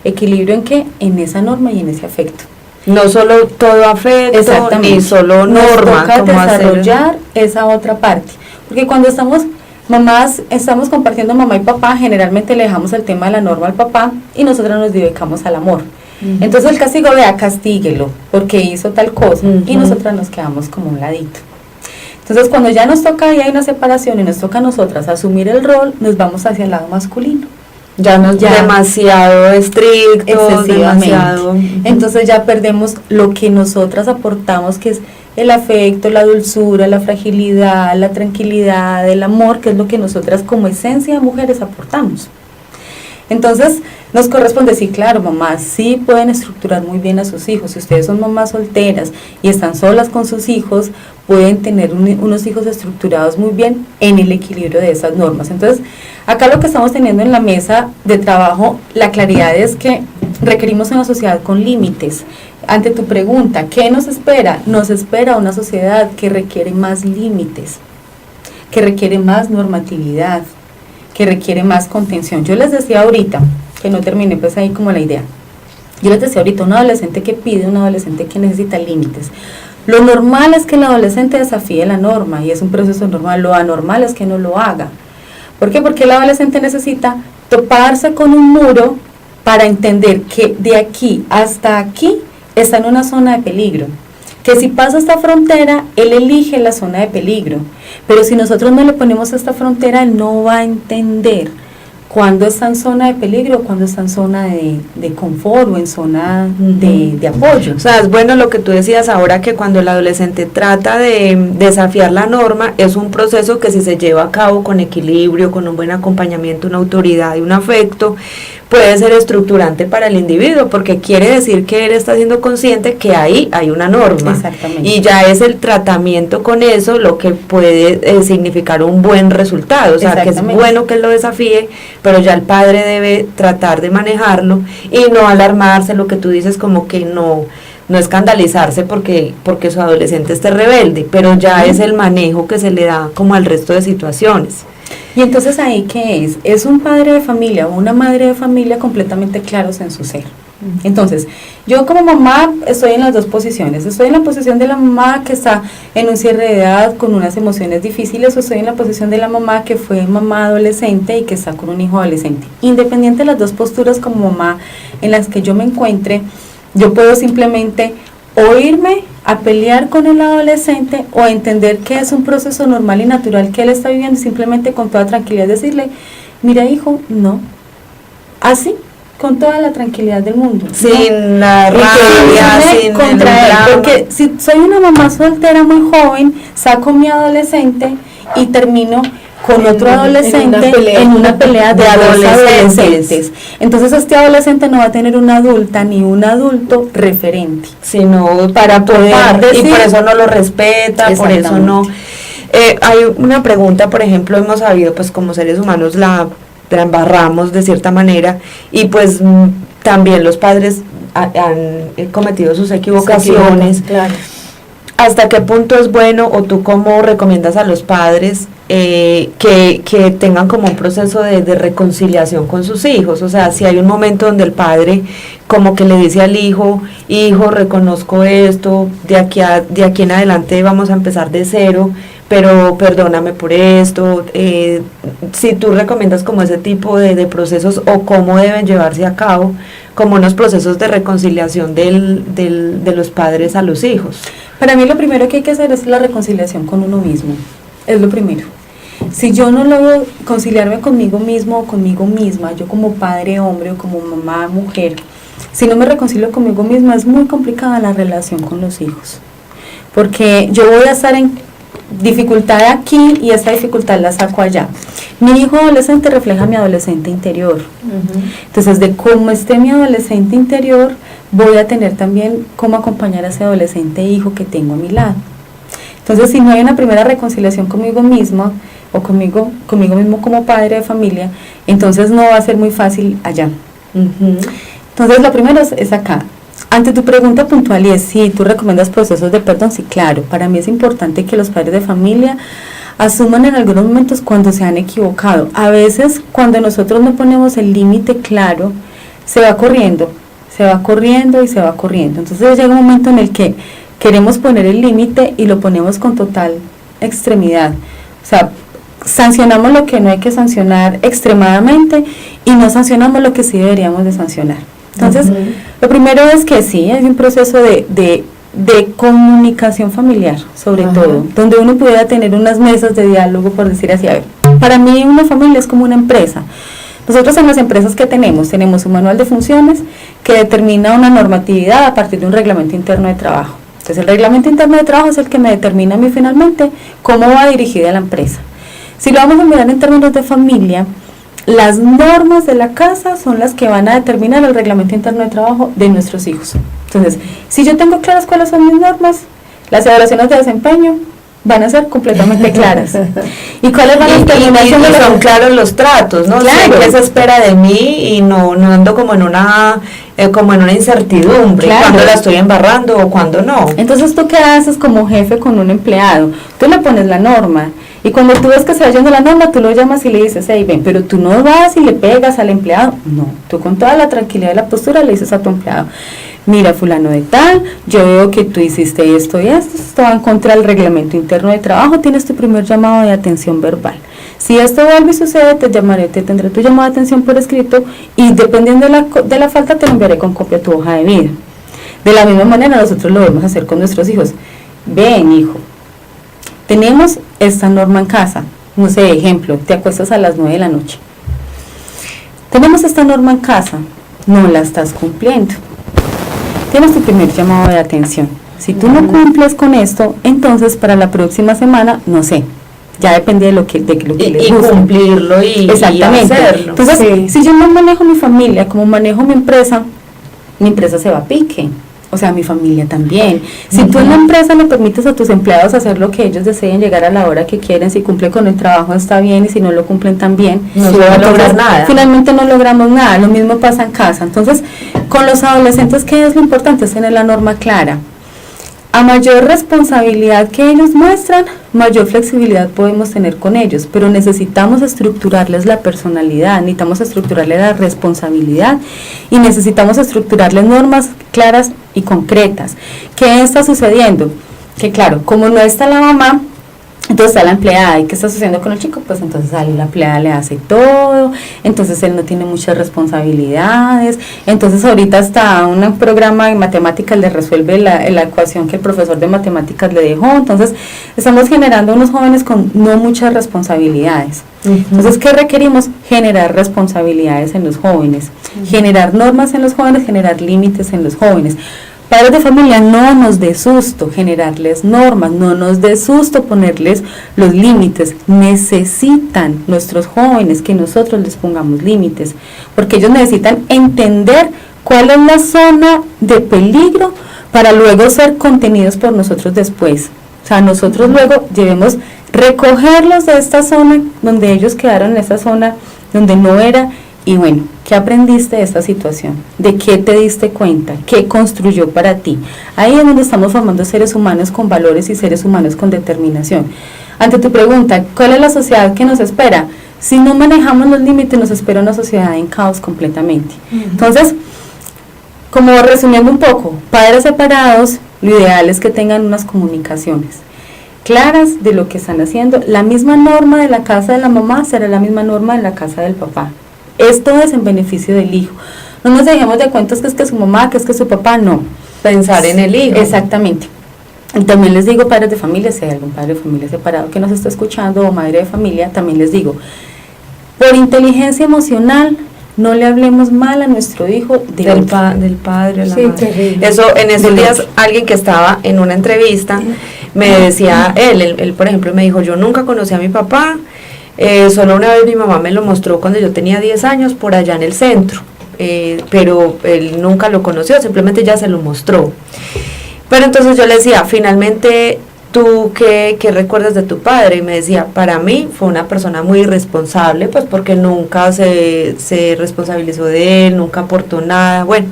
Speaker 3: ¿Equilibrio en qué? En esa norma y en ese afecto.
Speaker 2: No solo todo afecto, ni solo norma.
Speaker 3: Nos toca desarrollar esa otra parte. Porque cuando estamos compartiendo mamá y papá, generalmente le dejamos el tema de la norma al papá y nosotros nos dedicamos al amor. Entonces el castigo, vea, castíguelo, porque hizo tal cosa, y nosotras nos quedamos como un ladito. Entonces cuando ya nos toca y hay una separación y nos toca a nosotras asumir el rol, nos vamos hacia el lado masculino.
Speaker 2: Ya demasiado estricto, demasiado.
Speaker 3: Entonces ya perdemos lo que nosotras aportamos, que es el afecto, la dulzura, la fragilidad, la tranquilidad, el amor, que es lo que nosotras como esencia de mujeres aportamos. Entonces, nos corresponde, sí, claro, mamás sí pueden estructurar muy bien a sus hijos. Si ustedes son mamás solteras y están solas con sus hijos, pueden tener unos hijos estructurados muy bien en el equilibrio de esas normas. Entonces, acá lo que estamos teniendo en la mesa de trabajo, la claridad es que requerimos una sociedad con límites. Ante tu pregunta, ¿qué nos espera? Nos espera una sociedad que requiere más límites, que requiere más normatividad, que requiere más contención. Yo les decía ahorita, que no terminé pues ahí como la idea, yo les decía ahorita, un adolescente que pide, un adolescente que necesita límites. Lo normal es que el adolescente desafíe la norma y es un proceso normal. Lo anormal es que no lo haga. ¿Por qué? Porque el adolescente necesita toparse con un muro para entender que de aquí hasta aquí está en una zona de peligro, que si pasa esta frontera, él elige la zona de peligro, pero si nosotros no le ponemos esta frontera, él no va a entender cuándo está en zona de peligro, cuándo está en zona de confort o en zona de apoyo.
Speaker 2: O sea, es bueno lo que tú decías ahora, que cuando el adolescente trata de desafiar la norma, es un proceso que si se lleva a cabo con equilibrio, con un buen acompañamiento, una autoridad y un afecto, puede ser estructurante para el individuo, porque quiere decir que él está siendo consciente que ahí hay una norma.
Speaker 3: Exactamente.
Speaker 2: Y ya es el tratamiento con eso lo que puede significar un buen resultado. O sea, que es bueno que él lo desafíe, pero ya el padre debe tratar de manejarlo y no alarmarse, lo que tú dices, como que no escandalizarse porque su adolescente esté rebelde, pero ya es el manejo que se le da como al resto de situaciones.
Speaker 3: Y entonces ahí, ¿qué es? Es un padre de familia o una madre de familia completamente claros en su ser. Entonces, yo como mamá estoy en las dos posiciones. Estoy en la posición de la mamá que está en un cierre de edad con unas emociones difíciles, o estoy en la posición de la mamá que fue mamá adolescente y que está con un hijo adolescente. Independiente de las dos posturas como mamá en las que yo me encuentre, yo puedo simplemente o irme a pelear con el adolescente o entender que es un proceso normal y natural que él está viviendo y simplemente con toda tranquilidad decirle, mira hijo, no, así, con toda la tranquilidad del mundo.
Speaker 2: Sin la rabia, sin
Speaker 3: contra él, porque si soy una mamá soltera muy joven, saco mi adolescente y termino con otro adolescente en una pelea de adolescentes. Entonces este adolescente no va a tener una adulta ni un adulto referente,
Speaker 2: sino para poder decir, y por eso no lo respeta, por eso no. Hay una pregunta, por ejemplo, hemos sabido, pues como seres humanos la embarramos de cierta manera, y pues también los padres han cometido sus equivocaciones.
Speaker 1: Claro.
Speaker 2: ¿Hasta qué punto es bueno, o tú cómo recomiendas a los padres que tengan como un proceso de reconciliación con sus hijos? O sea, si hay un momento donde el padre como que le dice al hijo, reconozco esto, de aquí en adelante vamos a empezar de cero, pero perdóname por esto, si tú recomiendas como ese tipo de procesos, o cómo deben llevarse a cabo como unos procesos de reconciliación de los padres a los hijos.
Speaker 3: Para mí lo primero que hay que hacer es la reconciliación con uno mismo, es lo primero. Si yo no logro conciliarme conmigo mismo o conmigo misma, yo como padre hombre o como mamá mujer, si no me reconcilio conmigo misma, es muy complicada la relación con los hijos, porque yo voy a estar en dificultad aquí y esta dificultad la saco allá. Mi hijo adolescente refleja mi adolescente interior. Entonces, de cómo esté mi adolescente interior, voy a tener también cómo acompañar a ese adolescente hijo que tengo a mi lado. Entonces, si no hay una primera reconciliación conmigo misma o conmigo mismo como padre de familia, entonces no va a ser muy fácil allá. Entonces, lo primero es acá. Ante tu pregunta puntual, y es si tú recomiendas procesos de perdón, sí, claro, para mí es importante que los padres de familia asuman en algunos momentos cuando se han equivocado. A veces, cuando nosotros no ponemos el límite claro, se va corriendo y se va corriendo. Entonces llega un momento en el que queremos poner el límite y lo ponemos con total extremidad. O sea, sancionamos lo que no hay que sancionar extremadamente y no sancionamos lo que sí deberíamos de sancionar. Entonces, lo primero es que sí, es un proceso de comunicación familiar, sobre todo, donde uno pudiera tener unas mesas de diálogo, por decir así. A ver, para mí una familia es como una empresa. Nosotros en las empresas que tenemos un manual de funciones que determina una normatividad a partir de un reglamento interno de trabajo. Entonces, el reglamento interno de trabajo es el que me determina a mí finalmente cómo va dirigida la empresa. Si lo vamos a mirar en términos de familia, las normas de la casa son las que van a determinar el reglamento interno de trabajo de nuestros hijos. Entonces, si yo tengo claras cuáles son mis normas, las evaluaciones de desempeño van a ser completamente claras. ¿Y cuáles van a determinar?
Speaker 2: Y son claros los tratos, ¿no?
Speaker 3: Claro.
Speaker 2: Sé qué se espera de mí y no ando como en una incertidumbre,
Speaker 3: Claro.
Speaker 2: cuando la estoy embarrando o cuando no.
Speaker 3: Entonces, ¿tú qué haces como jefe con un empleado? Tú le pones la norma. Y cuando tú ves que se va yendo la norma, tú lo llamas y le dices, hey, ven, pero tú no vas y le pegas al empleado. No, tú con toda la tranquilidad y la postura le dices a tu empleado, mira, fulano de tal, yo veo que tú hiciste esto y esto va en contra del reglamento interno de trabajo, tienes tu primer llamado de atención verbal. Si esto vuelve y sucede, te llamaré, te tendré tu llamado de atención por escrito y dependiendo de la falta te lo enviaré con copia a tu hoja de vida. De la misma manera nosotros lo debemos hacer con nuestros hijos. Ven, hijo, tenemos esta norma en casa, no sé, ejemplo, te acuestas a las 9 de la noche. Tenemos esta norma en casa, no la estás cumpliendo. Tienes tu primer llamado de atención. Si tú no cumples con esto, entonces para la próxima semana, no sé, ya depende de lo que les guste.
Speaker 2: Cumplirlo y hacerlo.
Speaker 3: Entonces,
Speaker 1: Sí.
Speaker 3: si yo no manejo mi familia como manejo mi empresa se va a pique. O sea, mi familia también. Si tú en la empresa le permites a tus empleados hacer lo que ellos deseen, llegar a la hora que quieren, si cumple con el trabajo está bien y si no lo cumplen también,
Speaker 2: no logras nada.
Speaker 3: Finalmente no logramos nada. Lo mismo pasa en casa. Entonces, con los adolescentes, ¿qué es lo importante? Es tener la norma clara. A mayor responsabilidad que ellos muestran, mayor flexibilidad podemos tener con ellos, pero necesitamos estructurarles la personalidad, necesitamos estructurarles la responsabilidad y necesitamos estructurarles normas claras y concretas. ¿Qué está sucediendo? Que claro, como no está la mamá, entonces está la empleada. ¿Y qué está sucediendo con el chico? Pues entonces sale la empleada, le hace todo, entonces él no tiene muchas responsabilidades, entonces ahorita está un programa de matemáticas le resuelve la ecuación que el profesor de matemáticas le dejó, entonces estamos generando unos jóvenes con no muchas responsabilidades. Entonces, ¿qué requerimos? Generar responsabilidades en los jóvenes, generar normas en los jóvenes, generar límites en los jóvenes. Padres de familia, no nos dé susto generarles normas, no nos dé susto ponerles los límites. Necesitan nuestros jóvenes que nosotros les pongamos límites, porque ellos necesitan entender cuál es la zona de peligro para luego ser contenidos por nosotros después. O sea, nosotros luego debemos recogerlos de esta zona donde ellos quedaron, en esta zona donde no era. Y bueno, ¿qué aprendiste de esta situación? ¿De qué te diste cuenta? ¿Qué construyó para ti? Ahí es donde estamos formando seres humanos con valores y seres humanos con determinación. Ante tu pregunta, ¿cuál es la sociedad que nos espera? Si no manejamos los límites, nos espera una sociedad en caos completamente. Entonces, como resumiendo un poco, padres separados, lo ideal es que tengan unas comunicaciones claras de lo que están haciendo. La misma norma de la casa de la mamá será la misma norma de la casa del papá. Esto es en beneficio del hijo. No nos dejemos de cuentos que es que su mamá, que es que su papá, no.
Speaker 2: Pensar en el hijo.
Speaker 3: Exactamente. Y también les digo, padres de familia, si hay algún padre de familia separado que nos está escuchando o madre de familia, también les digo, por inteligencia emocional, no le hablemos mal a nuestro hijo
Speaker 2: del padre, la
Speaker 1: sí,
Speaker 2: madre.
Speaker 1: terrible.
Speaker 2: Eso, en esos días, alguien que estaba en una entrevista, me decía, él por ejemplo, me dijo, yo nunca conocí a mi papá, solo una vez mi mamá me lo mostró cuando yo tenía 10 años por allá en el centro, pero él nunca lo conoció, simplemente ya se lo mostró. Pero entonces yo le decía, finalmente, ¿tú qué recuerdas de tu padre? Y me decía, para mí fue una persona muy irresponsable, pues porque nunca se responsabilizó de él, nunca aportó nada, bueno.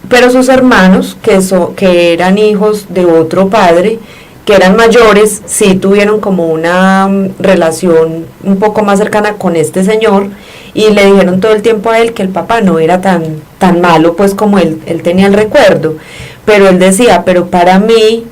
Speaker 2: Pero sus hermanos, que eran hijos de otro padre, que eran mayores, sí tuvieron como una relación un poco más cercana con este señor y le dijeron todo el tiempo a él que el papá no era tan malo pues como él tenía el recuerdo, pero él decía, pero para mí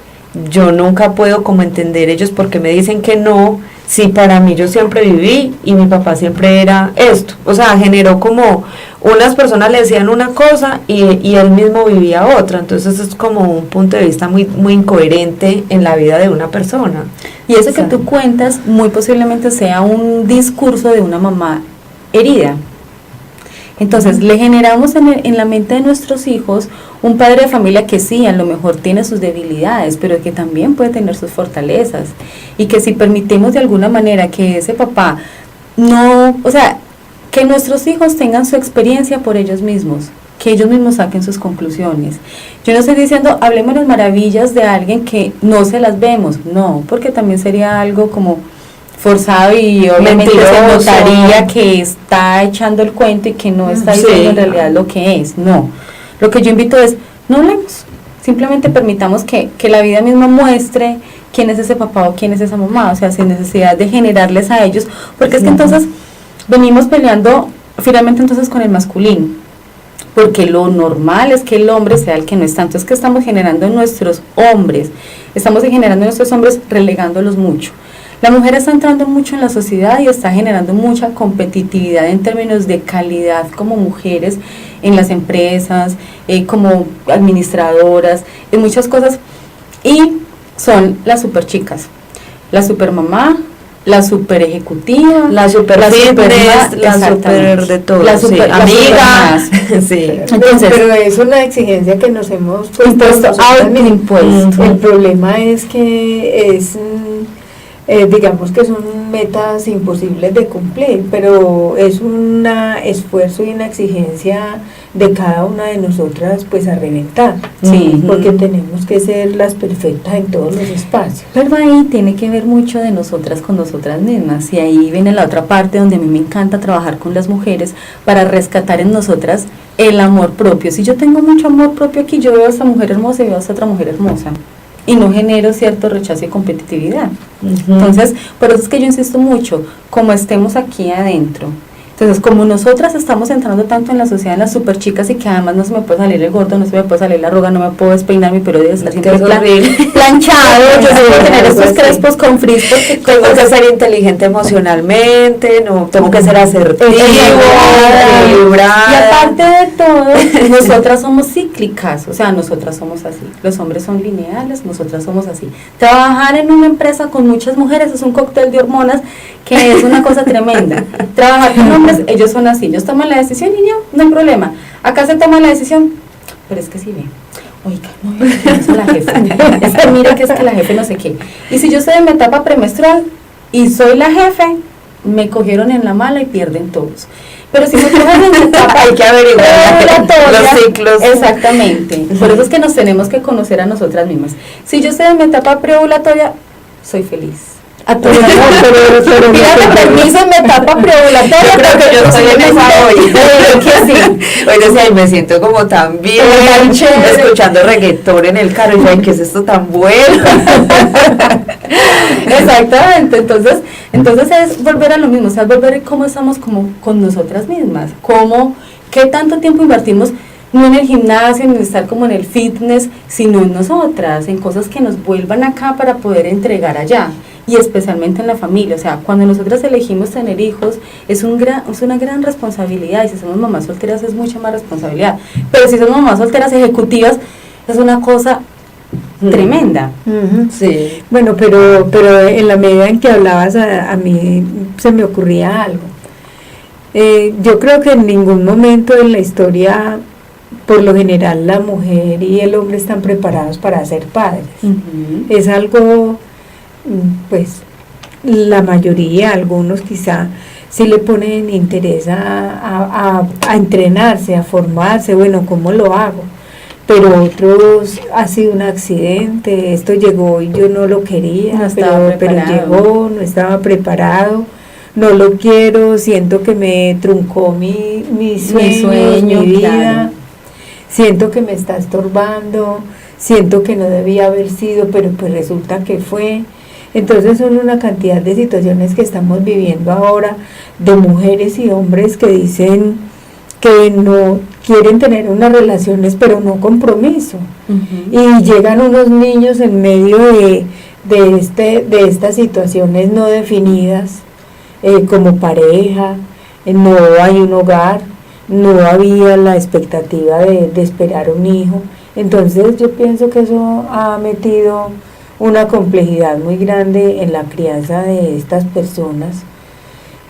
Speaker 2: yo nunca puedo como entender ellos porque me dicen que no, si para mí yo siempre viví y mi papá siempre era esto, o sea, generó como unas personas le decían una cosa y él mismo vivía otra, entonces es como un punto de vista muy, muy incoherente en la vida de una persona.
Speaker 3: Y eso que tú cuentas muy posiblemente sea un discurso de una mamá herida. Entonces le generamos en la mente de nuestros hijos un padre de familia que sí, a lo mejor tiene sus debilidades, pero que también puede tener sus fortalezas y que si permitimos de alguna manera que ese papá no, o sea, que nuestros hijos tengan su experiencia por ellos mismos, que ellos mismos saquen sus conclusiones. Yo no estoy diciendo, hablemos las maravillas de alguien que no se las vemos, no, porque también sería algo como forzado y obviamente se notaría que está echando el cuento y que no está diciendo en realidad lo que es, no. Lo que yo invito es, no hablemos, simplemente permitamos que la vida misma muestre quién es ese papá o quién es esa mamá, o sea, sin necesidad de generarles a ellos, porque es que entonces venimos peleando finalmente entonces con el masculino, porque lo normal es que el hombre sea el que no está, entonces que estamos generando nuestros hombres, relegándolos mucho. La mujer está entrando mucho en la sociedad y está generando mucha competitividad en términos de calidad como mujeres en las empresas, como administradoras, en muchas cosas, y son las super chicas, la super mamá, la super ejecutiva,
Speaker 2: la super fitness, la super de todo,
Speaker 3: la super
Speaker 2: amiga, sí.
Speaker 1: Entonces, pero es una exigencia que nos hemos
Speaker 3: impuesto.
Speaker 1: El problema es que es digamos que son metas imposibles de cumplir, pero es un esfuerzo y una exigencia de cada una de nosotras pues a reventar, porque tenemos que ser las perfectas en todos los espacios.
Speaker 3: Pero ahí tiene que ver mucho de nosotras con nosotras mismas, y ahí viene la otra parte donde a mí me encanta trabajar con las mujeres para rescatar en nosotras el amor propio. Si yo tengo mucho amor propio aquí, yo veo a esta mujer hermosa y veo a esta otra mujer hermosa, y no genero cierto rechazo y competitividad. Entonces, por eso es que yo insisto mucho, como estemos aquí adentro. Entonces, como nosotras estamos entrando tanto en la sociedad, en las super chicas, y que además no se me puede salir el gordo, no se me puede salir la arruga, no me puedo despeinar mi pelo, debe estar siempre planchado, yo puedo tener estos crespos con frizz, porque
Speaker 2: tengo que ser inteligente emocionalmente, no tengo que ser asertivo, equilibrada.
Speaker 3: Y aparte de todo, nosotras somos cíclicas, o sea, nosotras somos así, los hombres son lineales, nosotras somos así. Trabajar en una empresa con muchas mujeres es un cóctel de hormonas que es una cosa tremenda. Trabajar con hombres, ellos son así, ellos toman la decisión y no hay problema. Acá se toma la decisión, pero es que sí ve, oiga, no, es la jefe, es que mire que es que la jefe no sé qué. Y si yo estoy en mi etapa premenstrual y soy la jefe, me cogieron en la mala y pierden todos. Pero si me cogen en mi etapa,
Speaker 2: hay que averiguar los ciclos.
Speaker 3: Exactamente, por eso es que nos tenemos que conocer a nosotras mismas. Si yo estoy en mi etapa preovulatoria, soy feliz. Pero pídame permiso en mi etapa preovulatoria.
Speaker 2: Yo creo que yo estoy en esa hoy. Hoy decía, y me siento como tan bien, escuchando reggaetón en el carro, y ay, ¿qué es esto tan bueno?
Speaker 3: Exactamente, entonces es volver a lo mismo, o sea, volver a cómo estamos como con nosotras mismas, qué tanto tiempo invertimos, no en el gimnasio, en estar como en el fitness, sino en nosotras, en cosas que nos vuelvan acá para poder entregar allá. Y especialmente en la familia, o sea, cuando nosotras elegimos tener hijos es una gran responsabilidad, y si somos mamás solteras es mucha más responsabilidad, pero si somos mamás solteras ejecutivas es una cosa tremenda.
Speaker 1: Sí. Bueno, pero en la medida en que hablabas a mí se me ocurría algo. Yo creo que en ningún momento en la historia, por lo general, la mujer y el hombre están preparados para ser padres. Es algo, pues la mayoría, algunos quizá sí le ponen interés a entrenarse, a formarse, bueno, ¿cómo lo hago? Pero otros ha sido un accidente, esto llegó y yo no lo quería, pero llegó, no estaba preparado, no lo quiero, siento que me truncó mi sueño, mi vida, claro. Siento que me está estorbando, siento que no debía haber sido, pero pues resulta que fue. Entonces son una cantidad de situaciones que estamos viviendo ahora, de mujeres y hombres que dicen que no quieren tener unas relaciones, pero no compromiso. Y llegan unos niños en medio de estas situaciones no definidas, como pareja, no hay un hogar, no había la expectativa de esperar un hijo. Entonces yo pienso que eso ha metido una complejidad muy grande en la crianza de estas personas,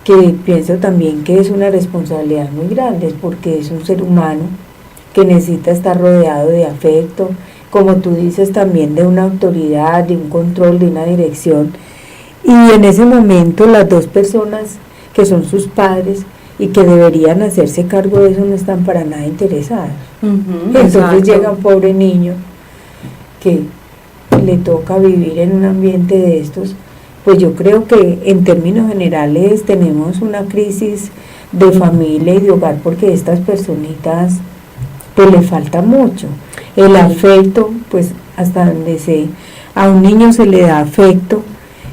Speaker 1: que pienso también que es una responsabilidad muy grande, porque es un ser humano que necesita estar rodeado de afecto, como tú dices, también de una autoridad, de un control, de una dirección, y en ese momento las dos personas que son sus padres y que deberían hacerse cargo de eso, no están para nada interesados. Entonces
Speaker 2: exacto.
Speaker 1: llega un pobre niño que le toca vivir en un ambiente de estos. Pues yo creo que en términos generales tenemos una crisis de familia y de hogar, porque estas personitas pues le falta mucho. El afecto, pues hasta donde a un niño se le da afecto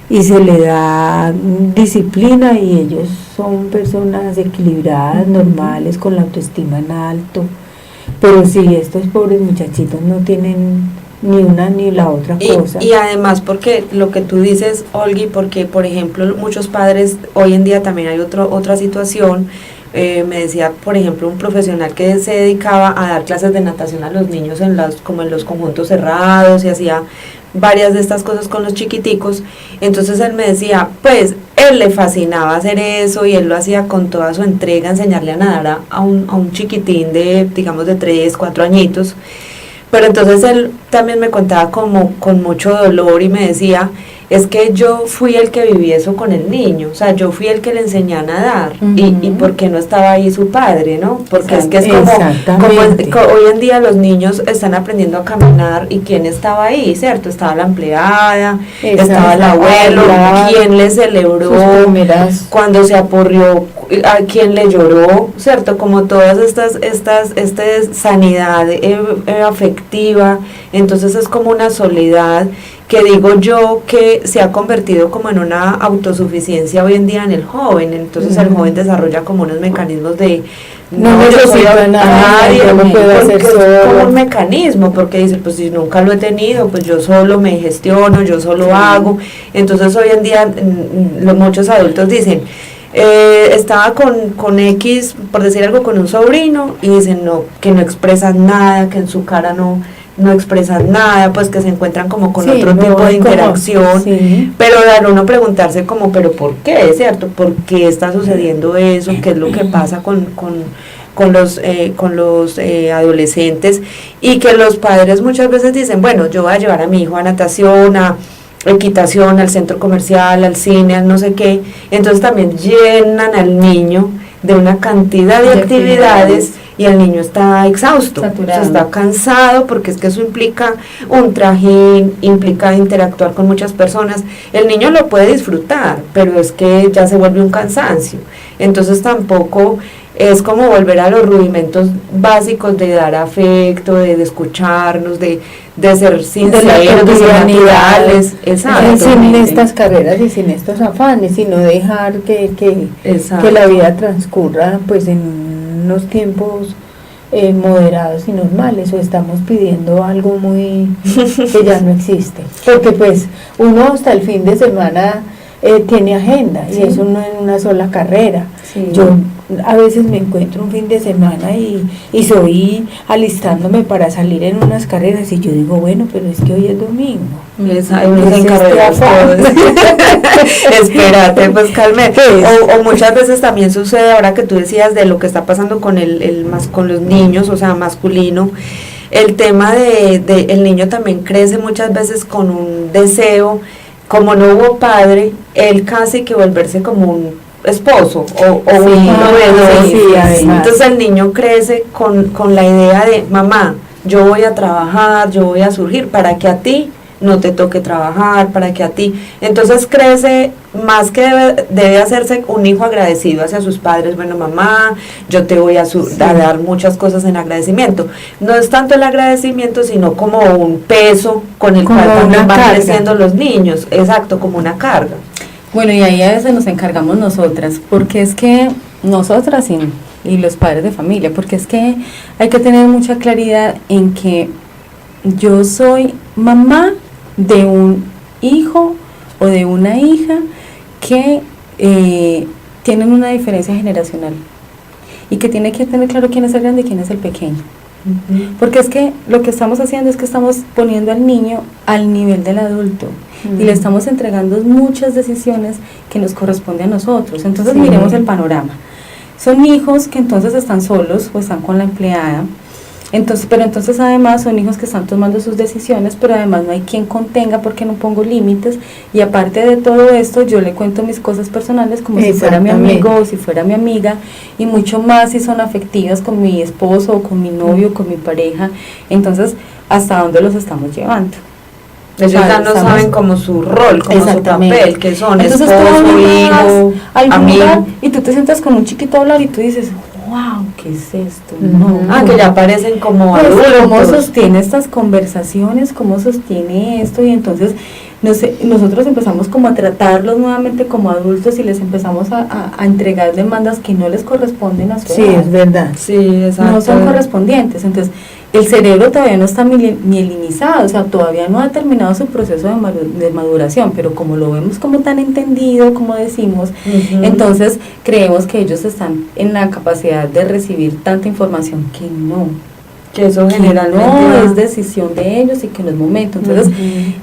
Speaker 1: y se le da disciplina, y ellos son personas equilibradas, normales, con la autoestima en alto. Pero si estos pobres muchachitos no tienen ni una ni la otra cosa.
Speaker 2: Y además porque lo que tú dices, Olgi, porque por ejemplo muchos padres, hoy en día también hay otra situación, me decía por ejemplo un profesional que se dedicaba a dar clases de natación a los niños como en los conjuntos cerrados, y hacía varias de estas cosas con los chiquiticos. Entonces él me decía, pues él le fascinaba hacer eso y él lo hacía con toda su entrega, enseñarle a nadar a un chiquitín de, digamos, de 3, 4 añitos. Pero entonces él también me contaba como con mucho dolor y me decía, es que yo fui el que viví eso con el niño, o sea, yo fui el que le enseñé a nadar, y porque no estaba ahí su padre, ¿no? Porque es que es como hoy en día los niños están aprendiendo a caminar, y ¿quién estaba ahí, cierto? Estaba la empleada, estaba el abuelo, ¿quién le celebró cuando se aporrió? ¿A quién le lloró? ¿Cierto? Como todas esta sanidad afectiva. Entonces es como una soledad que digo yo que se ha convertido como en una autosuficiencia hoy en día en el joven. Entonces el joven desarrolla como unos mecanismos de
Speaker 1: no necesito nada, yo lo puedo hacer solo.
Speaker 2: Es como un mecanismo, porque dice, pues si nunca lo he tenido, pues yo solo me gestiono, yo solo hago. Entonces hoy en día muchos adultos dicen, estaba con X, por decir algo, con un sobrino, y dicen no, que no expresan nada, que en su cara no expresan nada, pues que se encuentran como con otro tipo de interacción, pero al uno preguntarse como, pero ¿por qué? ¿Cierto? ¿Por qué está sucediendo eso? ¿Qué es lo que pasa con los adolescentes? Y que los padres muchas veces dicen, bueno, yo voy a llevar a mi hijo a natación, a equitación, al centro comercial, al cine, al no sé qué. Entonces también llenan al niño de una cantidad de actividades, y el niño está exhausto, o sea, está cansado, porque es que eso implica un trajín, implica interactuar con muchas personas. El niño lo puede disfrutar, pero es que ya se vuelve un cansancio. Entonces tampoco es como volver a los rudimentos básicos de dar afecto, de escucharnos, de ser sinceros, de ser naturales. Exacto.
Speaker 1: Sin estas carreras y sin estos afanes, sino dejar que la vida transcurra pues en unos tiempos moderados y normales, o estamos pidiendo algo muy que ya no existe, porque pues uno hasta el fin de semana tiene agenda, y eso no en una sola carrera. Yo a veces me encuentro un fin de semana y soy alistándome para salir en unas carreras, y yo digo, bueno, pero es que hoy es domingo.
Speaker 2: Espérate, pues calme. O muchas veces también sucede, ahora que tú decías de lo que está pasando con con los niños, o sea, masculino, el tema de el niño también crece muchas veces con un deseo, como no hubo padre, él casi que volverse como un esposo o un proveedor. Entonces el niño crece con la idea de, mamá, yo voy a trabajar, yo voy a surgir para que a ti no te toque trabajar, para que a ti. Entonces crece más que debe hacerse un hijo agradecido hacia sus padres. Bueno, mamá, yo te voy a dar muchas cosas en agradecimiento. No es tanto el agradecimiento, sino como un peso con el cual también van creciendo los niños. Exacto, como una carga.
Speaker 3: Bueno, y ahí a veces nos encargamos nosotras, porque es que nosotras y los padres de familia, porque es que hay que tener mucha claridad en que yo soy mamá de un hijo o de una hija que tienen una diferencia generacional, y que tiene que tener claro quién es el grande y quién es el pequeño. Porque es que lo que estamos haciendo es que estamos poniendo al niño al nivel del adulto, y le estamos entregando muchas decisiones que nos corresponden a nosotros. Entonces miremos el panorama. Son hijos que entonces están solos o están con la empleada, Pero entonces además son hijos que están tomando sus decisiones, pero además no hay quien contenga porque no pongo límites, y aparte de todo esto yo le cuento mis cosas personales como si fuera mi amigo o si fuera mi amiga, y mucho más si son afectivas con mi esposo o con mi novio o con mi pareja. Entonces, ¿hasta dónde los estamos llevando?
Speaker 2: Ellos ya no saben como su rol, como su papel, que son entonces, esposo, hijo, amigo.
Speaker 3: Y tú te sientas con un chiquito a hablar y tú dices, wow, ¿qué es esto?
Speaker 2: Que ya parecen como adultos.
Speaker 3: ¿Cómo sostiene estas conversaciones? ¿Cómo sostiene esto? Y entonces nosotros empezamos como a tratarlos nuevamente como adultos y les empezamos a entregar demandas que no les corresponden a su edad.
Speaker 1: Sí, es verdad.
Speaker 2: Sí, exacto.
Speaker 3: No son correspondientes. Entonces, el cerebro todavía no está mielinizado, o sea, todavía no ha terminado su proceso de maduración, pero como lo vemos como tan entendido, como decimos, entonces creemos que ellos están en la capacidad de recibir tanta información que no.
Speaker 2: Que eso generalmente
Speaker 3: no es decisión de ellos y que no es momento. Entonces,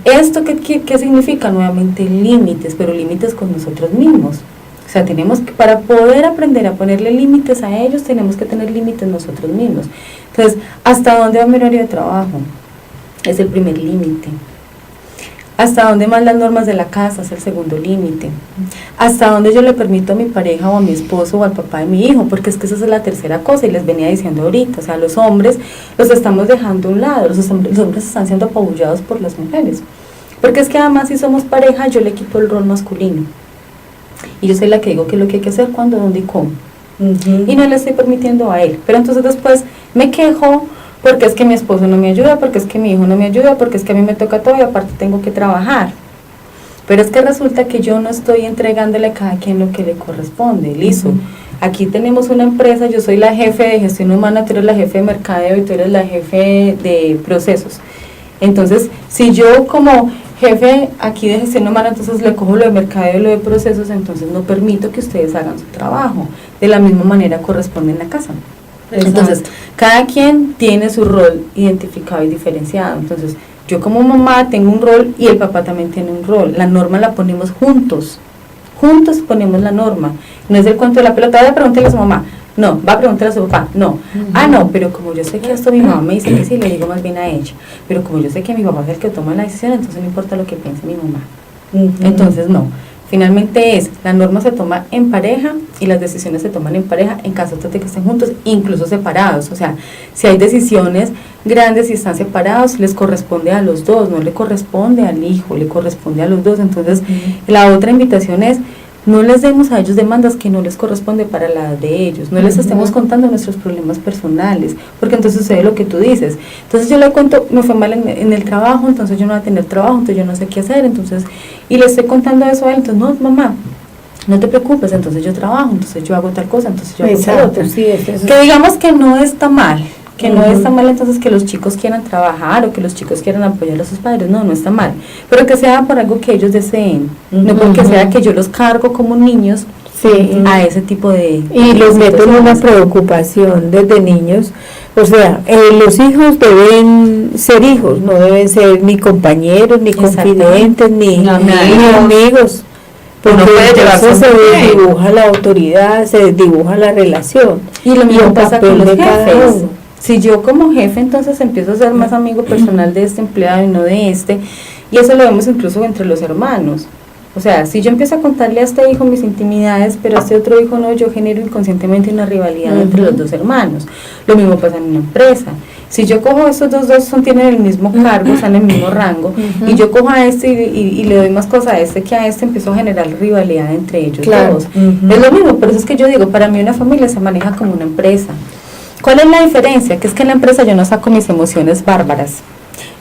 Speaker 3: ¿esto qué significa? Nuevamente límites, pero límites con nosotros mismos. O sea, tenemos que, para poder aprender a ponerle límites a ellos, tenemos que tener límites nosotros mismos. Entonces, ¿hasta dónde va mi horario de trabajo? Es el primer límite. ¿Hasta dónde van las normas de la casa? Es el segundo límite. ¿Hasta dónde yo le permito a mi pareja o a mi esposo o al papá de mi hijo? Porque es que esa es la tercera cosa y les venía diciendo ahorita. O sea, los hombres los estamos dejando a un lado, los hombres están siendo apabullados por las mujeres. Porque es que además si somos pareja, yo le quito el rol masculino. Y yo soy la que digo qué es lo que hay que hacer, cuándo, dónde y cómo. Y no le estoy permitiendo a él. Pero entonces después me quejo porque es que mi esposo no me ayuda, porque es que mi hijo no me ayuda, porque es que a mí me toca todo y aparte tengo que trabajar. Pero es que resulta que yo no estoy entregándole a cada quien lo que le corresponde. Listo. Aquí tenemos una empresa, yo soy la jefe de gestión humana, tú eres la jefe de mercadeo y tú eres la jefe de procesos. Entonces, si yo como jefe aquí de gestión humana, entonces le cojo lo de mercadeo y lo de procesos, entonces no permito que ustedes hagan su trabajo. De la misma manera corresponde en la casa. Exacto. Entonces, cada quien tiene su rol identificado y diferenciado. Entonces, yo como mamá tengo un rol y el papá también tiene un rol. La norma la ponemos juntos. Juntos ponemos la norma. No es el cuento de la pelota, vaya a preguntarle a su mamá. No, va a preguntarle a su papá. No. No, pero como yo sé que esto mi mamá me dice que sí, le digo más bien a ella. Pero como yo sé que mi papá es el que toma la decisión, entonces no importa lo que piense mi mamá. Entonces no. Finalmente la norma se toma en pareja y las decisiones se toman en pareja en caso de que estén juntos, incluso separados. O sea, si hay decisiones grandes y están separados, les corresponde a los dos, no le corresponde al hijo, le corresponde a los dos. Entonces, la otra invitación es, no les demos a ellos demandas que no les corresponde para la edad de ellos, no les estemos contando nuestros problemas personales, porque entonces sucede lo que tú dices. Entonces yo le cuento, me fue mal en el trabajo, entonces yo no voy a tener trabajo, entonces yo no sé qué hacer, entonces, y le estoy contando eso a él, entonces no, mamá, no te preocupes, entonces yo trabajo, entonces yo hago tal cosa, entonces yo hago tal otra.
Speaker 1: Sí, eso.
Speaker 3: Que digamos que no está mal, que no está mal entonces que los chicos quieran trabajar o que los chicos quieran apoyar a sus padres, no está mal, pero que sea por algo que ellos deseen, no porque sea que yo los cargo como niños a ese tipo de...
Speaker 1: Y los meto en una preocupación desde niños, o sea, los hijos deben ser hijos, no deben ser ni compañeros, ni confidentes, ni amigos. Porque entonces se dibuja la autoridad, se dibuja la relación.
Speaker 3: Y lo mismo pasa con los jefes. Si yo como jefe entonces empiezo a ser más amigo personal de este empleado y no de este, y eso lo vemos incluso entre los hermanos. O sea, si yo empiezo a contarle a este hijo mis intimidades, pero a este otro hijo no, yo genero inconscientemente una rivalidad entre los dos hermanos. Lo mismo pasa en una empresa. Si yo cojo estos dos tienen el mismo cargo, están en el mismo rango, y yo cojo a este y le doy más cosas a este que a este, empiezo a generar rivalidad entre ellos dos. Es lo mismo, por eso es que yo digo, para mí una familia se maneja como una empresa. ¿Cuál es la diferencia? Que es que en la empresa yo no saco mis emociones bárbaras.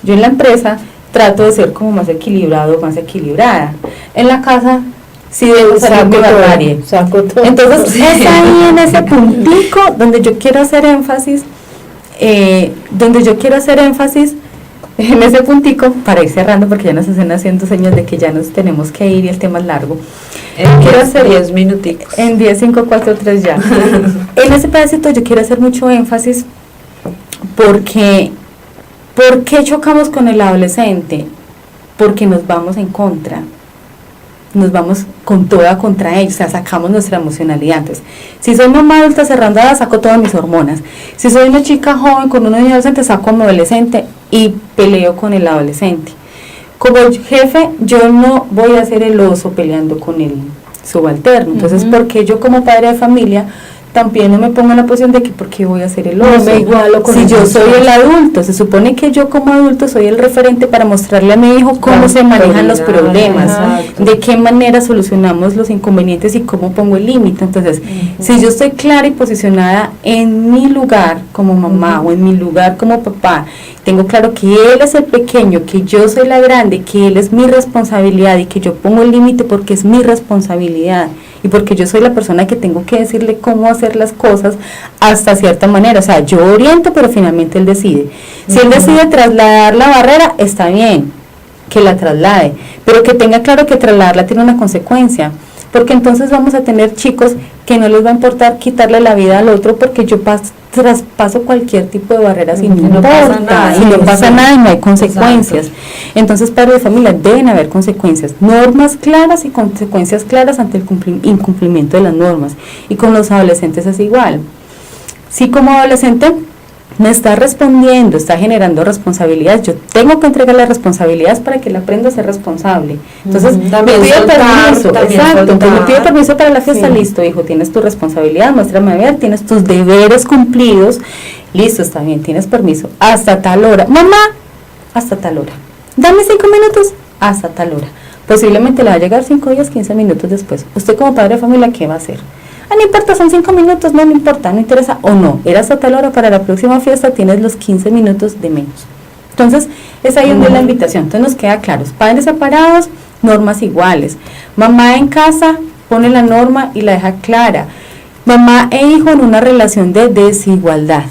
Speaker 3: Yo en la empresa trato de ser como más equilibrado, más equilibrada. En la casa sí debo salir mi barbarie. Entonces es ahí en ese puntico donde yo quiero hacer énfasis, en ese puntico, para ir cerrando porque ya nos están haciendo señas de que ya nos tenemos que ir y el tema es largo.
Speaker 2: Quiero hacer 10 minuticos.
Speaker 3: En 10, 5, 4, 3 ya. En ese pedacito yo quiero hacer mucho énfasis porque ¿por qué chocamos con el adolescente? Porque nos vamos en contra. nos vamos con toda contra ellos, o sea, sacamos nuestra emocionalidad. Entonces, si soy mamá adulta cerrada, saco todas mis hormonas. Si soy una chica joven con un niño adolescente, saco a mi adolescente y peleo con el adolescente. Como jefe, yo no voy a ser el oso peleando con el subalterno. Entonces, porque yo como padre de familia también no me pongo en la posición de que por qué voy a ser el oso,
Speaker 1: me igualo con
Speaker 3: si yo soy el adulto? Se supone que yo como adulto soy el referente para mostrarle a mi hijo cómo se manejan los problemas, de qué manera solucionamos los inconvenientes y cómo pongo el límite. Entonces, si yo estoy clara y posicionada en mi lugar como mamá o en mi lugar como papá, tengo claro que él es el pequeño, que yo soy la grande, que él es mi responsabilidad y que yo pongo el límite porque es mi responsabilidad y porque yo soy la persona que tengo que decirle cómo hacer las cosas hasta cierta manera. O sea, yo oriento, pero finalmente él decide. Si él decide trasladar la barrera, está bien, que la traslade, pero que tenga claro que trasladarla tiene una consecuencia, porque entonces vamos a tener chicos que no les va a importar quitarle la vida al otro porque yo traspaso cualquier tipo de barreras y no importa, y no pasa nada y no hay consecuencias. Entonces, padres de familia, deben haber consecuencias, normas claras y consecuencias claras ante el incumplimiento de las normas. Y con los adolescentes es igual. Si como adolescente me está respondiendo, está generando responsabilidades, yo tengo que entregarle responsabilidades para que él aprenda a ser responsable. Entonces, me pide permiso, me pide permiso para la fiesta, listo, hijo, tienes tu responsabilidad, muéstrame a ver, tienes tus deberes cumplidos, listo, está bien, tienes permiso, hasta tal hora, mamá, hasta tal hora, dame 5 minutos, hasta tal hora, posiblemente le va a llegar 5 días, 15 minutos después. Usted como padre de familia, ¿qué va a hacer? No importa, son 5 minutos, no importa, no interesa, o no, era hasta tal hora, para la próxima fiesta tienes los 15 minutos de menos. Entonces, es ahí donde la invitación. Entonces nos queda claro, padres separados, normas iguales. Mamá en casa pone la norma y la deja clara. Mamá e hijo en una relación de desigualdad.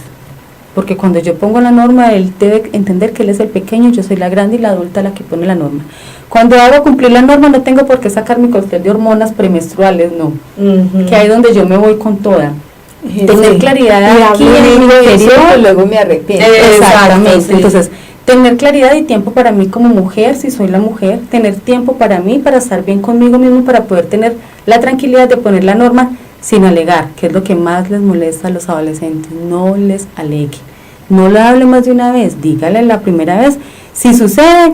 Speaker 3: Porque cuando yo pongo la norma, él debe entender que él es el pequeño, yo soy la grande y la adulta la que pone la norma. Cuando hago cumplir la norma, no tengo por qué sacar mi cóctel de hormonas premenstruales, no. Que ahí es donde yo me voy con toda. Tener claridad aquí en mi interior,
Speaker 1: luego me arrepiento.
Speaker 3: Exactamente. Sí. Entonces, tener claridad y tiempo para mí como mujer, si soy la mujer, tener tiempo para mí, para estar bien conmigo mismo, para poder tener la tranquilidad de poner la norma sin alegar, que es lo que más les molesta a los adolescentes. No les alegue, no le hable más de una vez, dígale la primera vez, si sucede,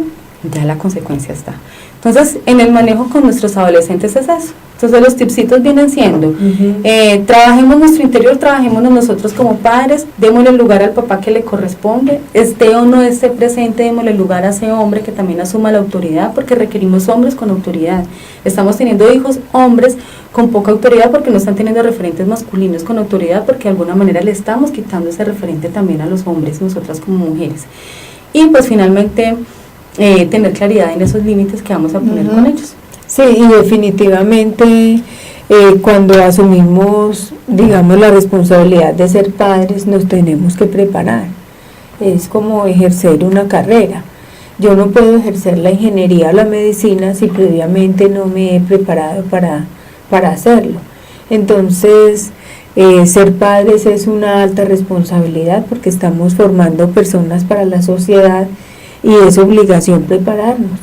Speaker 3: ya la consecuencia está. Entonces, en el manejo con nuestros adolescentes es eso. Entonces, los tipsitos vienen siendo, trabajemos nuestro interior, trabajémonos nosotros como padres, démosle el lugar al papá que le corresponde, esté o no esté presente, démosle el lugar a ese hombre que también asuma la autoridad, porque requerimos hombres con autoridad. Estamos teniendo hijos hombres con poca autoridad porque no están teniendo referentes masculinos con autoridad, porque de alguna manera le estamos quitando ese referente también a los hombres, nosotras como mujeres. Y pues finalmente tener claridad en esos límites que vamos a poner con ellos.
Speaker 1: Sí, y definitivamente cuando asumimos, digamos, la responsabilidad de ser padres, nos tenemos que preparar. Es como ejercer una carrera. Yo no puedo ejercer la ingeniería o la medicina si previamente no me he preparado para hacerlo. Entonces, ser padres es una alta responsabilidad porque estamos formando personas para la sociedad y es obligación prepararnos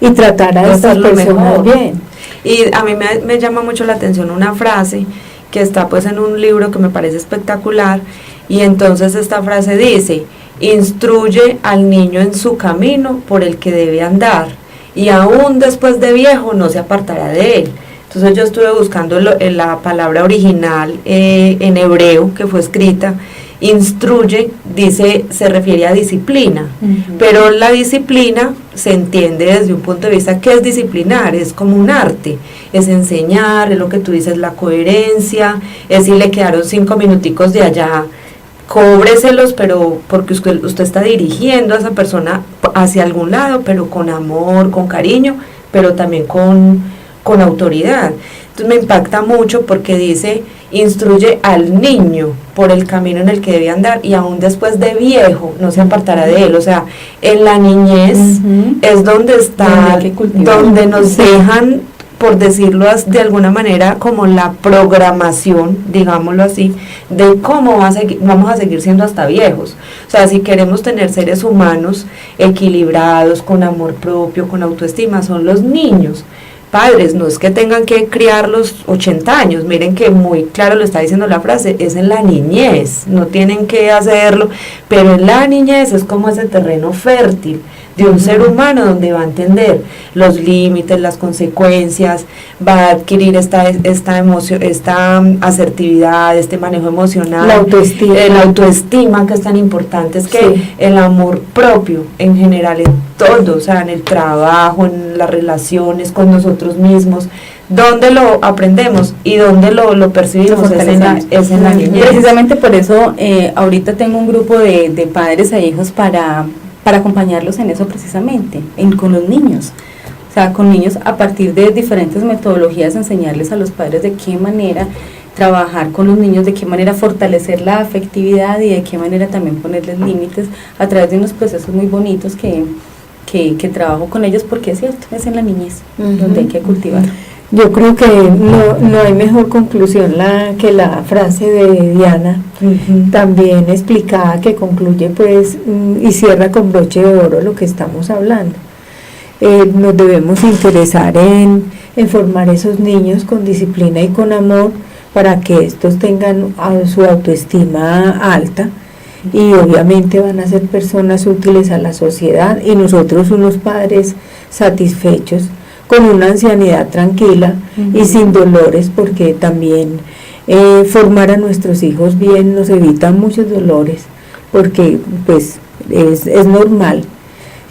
Speaker 1: y tratar a estas personas bien.
Speaker 2: Y a mí me llama mucho la atención una frase que está pues en un libro que me parece espectacular, y entonces esta frase dice: instruye al niño en su camino por el que debe andar, y aún después de viejo no se apartará de él. Entonces yo estuve buscando la palabra original en hebreo que fue escrita. Instruye, dice, se refiere a disciplina, pero la disciplina se entiende desde un punto de vista que es disciplinar, es como un arte, es enseñar, es lo que tú dices, la coherencia, es si le quedaron 5 minuticos de allá, cóbreselos, pero porque usted está dirigiendo a esa persona hacia algún lado, pero con amor, con cariño, pero también con autoridad. Entonces me impacta mucho porque dice: instruye al niño por el camino en el que debe andar, y aún después de viejo no se apartará de él. O sea, en la niñez es donde está, donde nos dejan por decirlo de alguna manera, como la programación, digámoslo así, de cómo vamos a seguir siendo hasta viejos. O sea, si queremos tener seres humanos equilibrados, con amor propio, con autoestima, son los niños. Padres, no es que tengan que criar los 80 años, miren que muy claro lo está diciendo la frase, es en la niñez, no tienen que hacerlo, pero en la niñez es como ese terreno fértil de un ser humano donde va a entender los límites, las consecuencias, va a adquirir esta emoción, esta asertividad, este manejo emocional, la autoestima que es tan importante, es que sí, el amor propio en general en todo, o sea, en el trabajo, en las relaciones con nosotros mismos, ¿dónde lo aprendemos y dónde lo percibimos? Es en la niñez.
Speaker 3: Precisamente por eso ahorita tengo un grupo de padres e hijos para acompañarlos en eso precisamente, con los niños. O sea, con niños a partir de diferentes metodologías, enseñarles a los padres de qué manera trabajar con los niños, de qué manera fortalecer la afectividad y de qué manera también ponerles límites a través de unos procesos muy bonitos que trabajo con ellos, porque es cierto, es en la niñez donde hay que cultivar.
Speaker 1: Yo creo que no hay mejor conclusión que la frase de Diana, también explicada, que concluye pues y cierra con broche de oro lo que estamos hablando. Nos debemos interesar en formar esos niños con disciplina y con amor para que estos tengan su autoestima alta y obviamente van a ser personas útiles a la sociedad y nosotros unos padres satisfechos con una ancianidad tranquila y sin dolores, porque también formar a nuestros hijos bien nos evita muchos dolores, porque pues es normal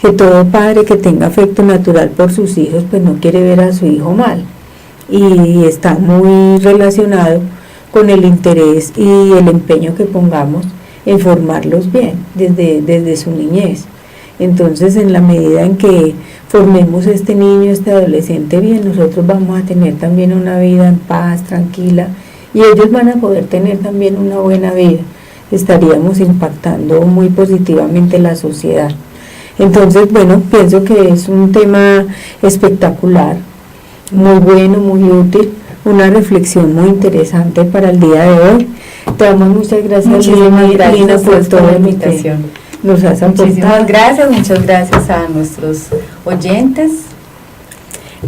Speaker 1: que todo padre que tenga afecto natural por sus hijos pues no quiere ver a su hijo mal, y está muy relacionado con el interés y el empeño que pongamos en formarlos bien desde su niñez. Entonces, en la medida en que formemos este niño, este adolescente bien, nosotros vamos a tener también una vida en paz, tranquila, y ellos van a poder tener también una buena vida. Estaríamos impactando muy positivamente la sociedad. Entonces, bueno, pienso que es un tema espectacular, muy bueno, muy útil, una reflexión muy interesante para el día de hoy. Te damos muchas gracias,
Speaker 3: Lina,
Speaker 1: por toda
Speaker 3: la invitación.
Speaker 1: Nos has aportado.
Speaker 3: Muchísimas gracias, muchas gracias a nuestros oyentes.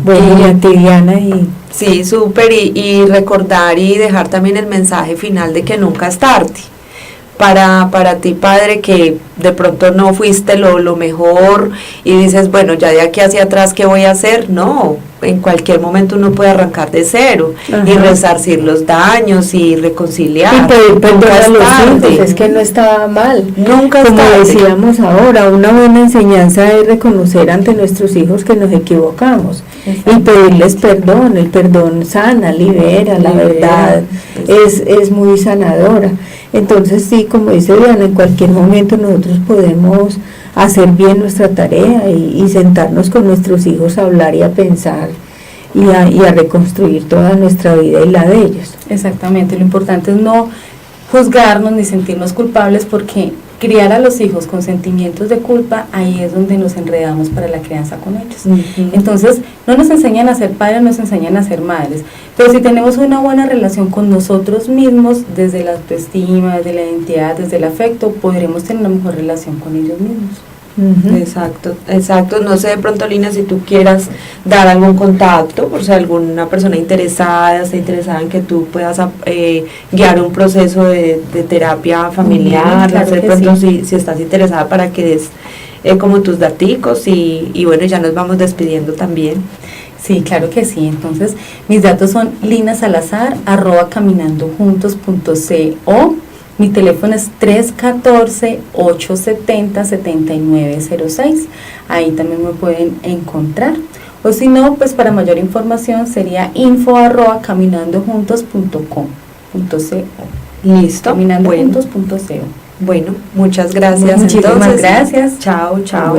Speaker 1: Bueno, y a ti, Diana, y
Speaker 2: sí, súper, y recordar y dejar también el mensaje final de que nunca es tarde. Para ti, padre, que de pronto no fuiste lo mejor y dices, bueno, ya de aquí hacia atrás, ¿qué voy a hacer? No, en cualquier momento uno puede arrancar de cero y resarcir los daños y reconciliar.
Speaker 1: Y pedir perdón a los hijos, es que no estaba mal.
Speaker 2: Nunca es
Speaker 1: tarde. Como decíamos ahora, una buena enseñanza es reconocer ante nuestros hijos que nos equivocamos. Exacto. Y pedirles perdón. El perdón sana, libera. La verdad es muy sanadora. Entonces sí, como dice Diana, en cualquier momento nosotros podemos hacer bien nuestra tarea y sentarnos con nuestros hijos a hablar y a pensar y a reconstruir toda nuestra vida y la de ellos.
Speaker 3: Exactamente, lo importante es no juzgarnos ni sentirnos culpables, porque criar a los hijos con sentimientos de culpa, ahí es donde nos enredamos para la crianza con ellos. Entonces, no nos enseñan a ser padres, nos enseñan a ser madres, pero si tenemos una buena relación con nosotros mismos, desde la autoestima, desde la identidad, desde el afecto, podremos tener una mejor relación con ellos mismos.
Speaker 2: Exacto. No sé, de pronto, Lina, si tú quieras dar algún contacto, por si alguna persona está interesada en que tú puedas guiar un proceso de terapia familiar,
Speaker 3: claro,
Speaker 2: no sé, de pronto si estás interesada para que des como tus daticos y bueno, ya nos vamos despidiendo también.
Speaker 3: Sí, claro que sí. Entonces, mis datos son linasalazar@caminandojuntos.co. Mi teléfono es 314-870-7906. Ahí también me pueden encontrar. O si no, pues para mayor información sería info@caminandojuntos.co.
Speaker 2: Listo.
Speaker 3: Caminandojuntos.co.
Speaker 2: Bueno, muchas gracias.
Speaker 3: Muchísimas gracias.
Speaker 2: Chao.
Speaker 1: Chao.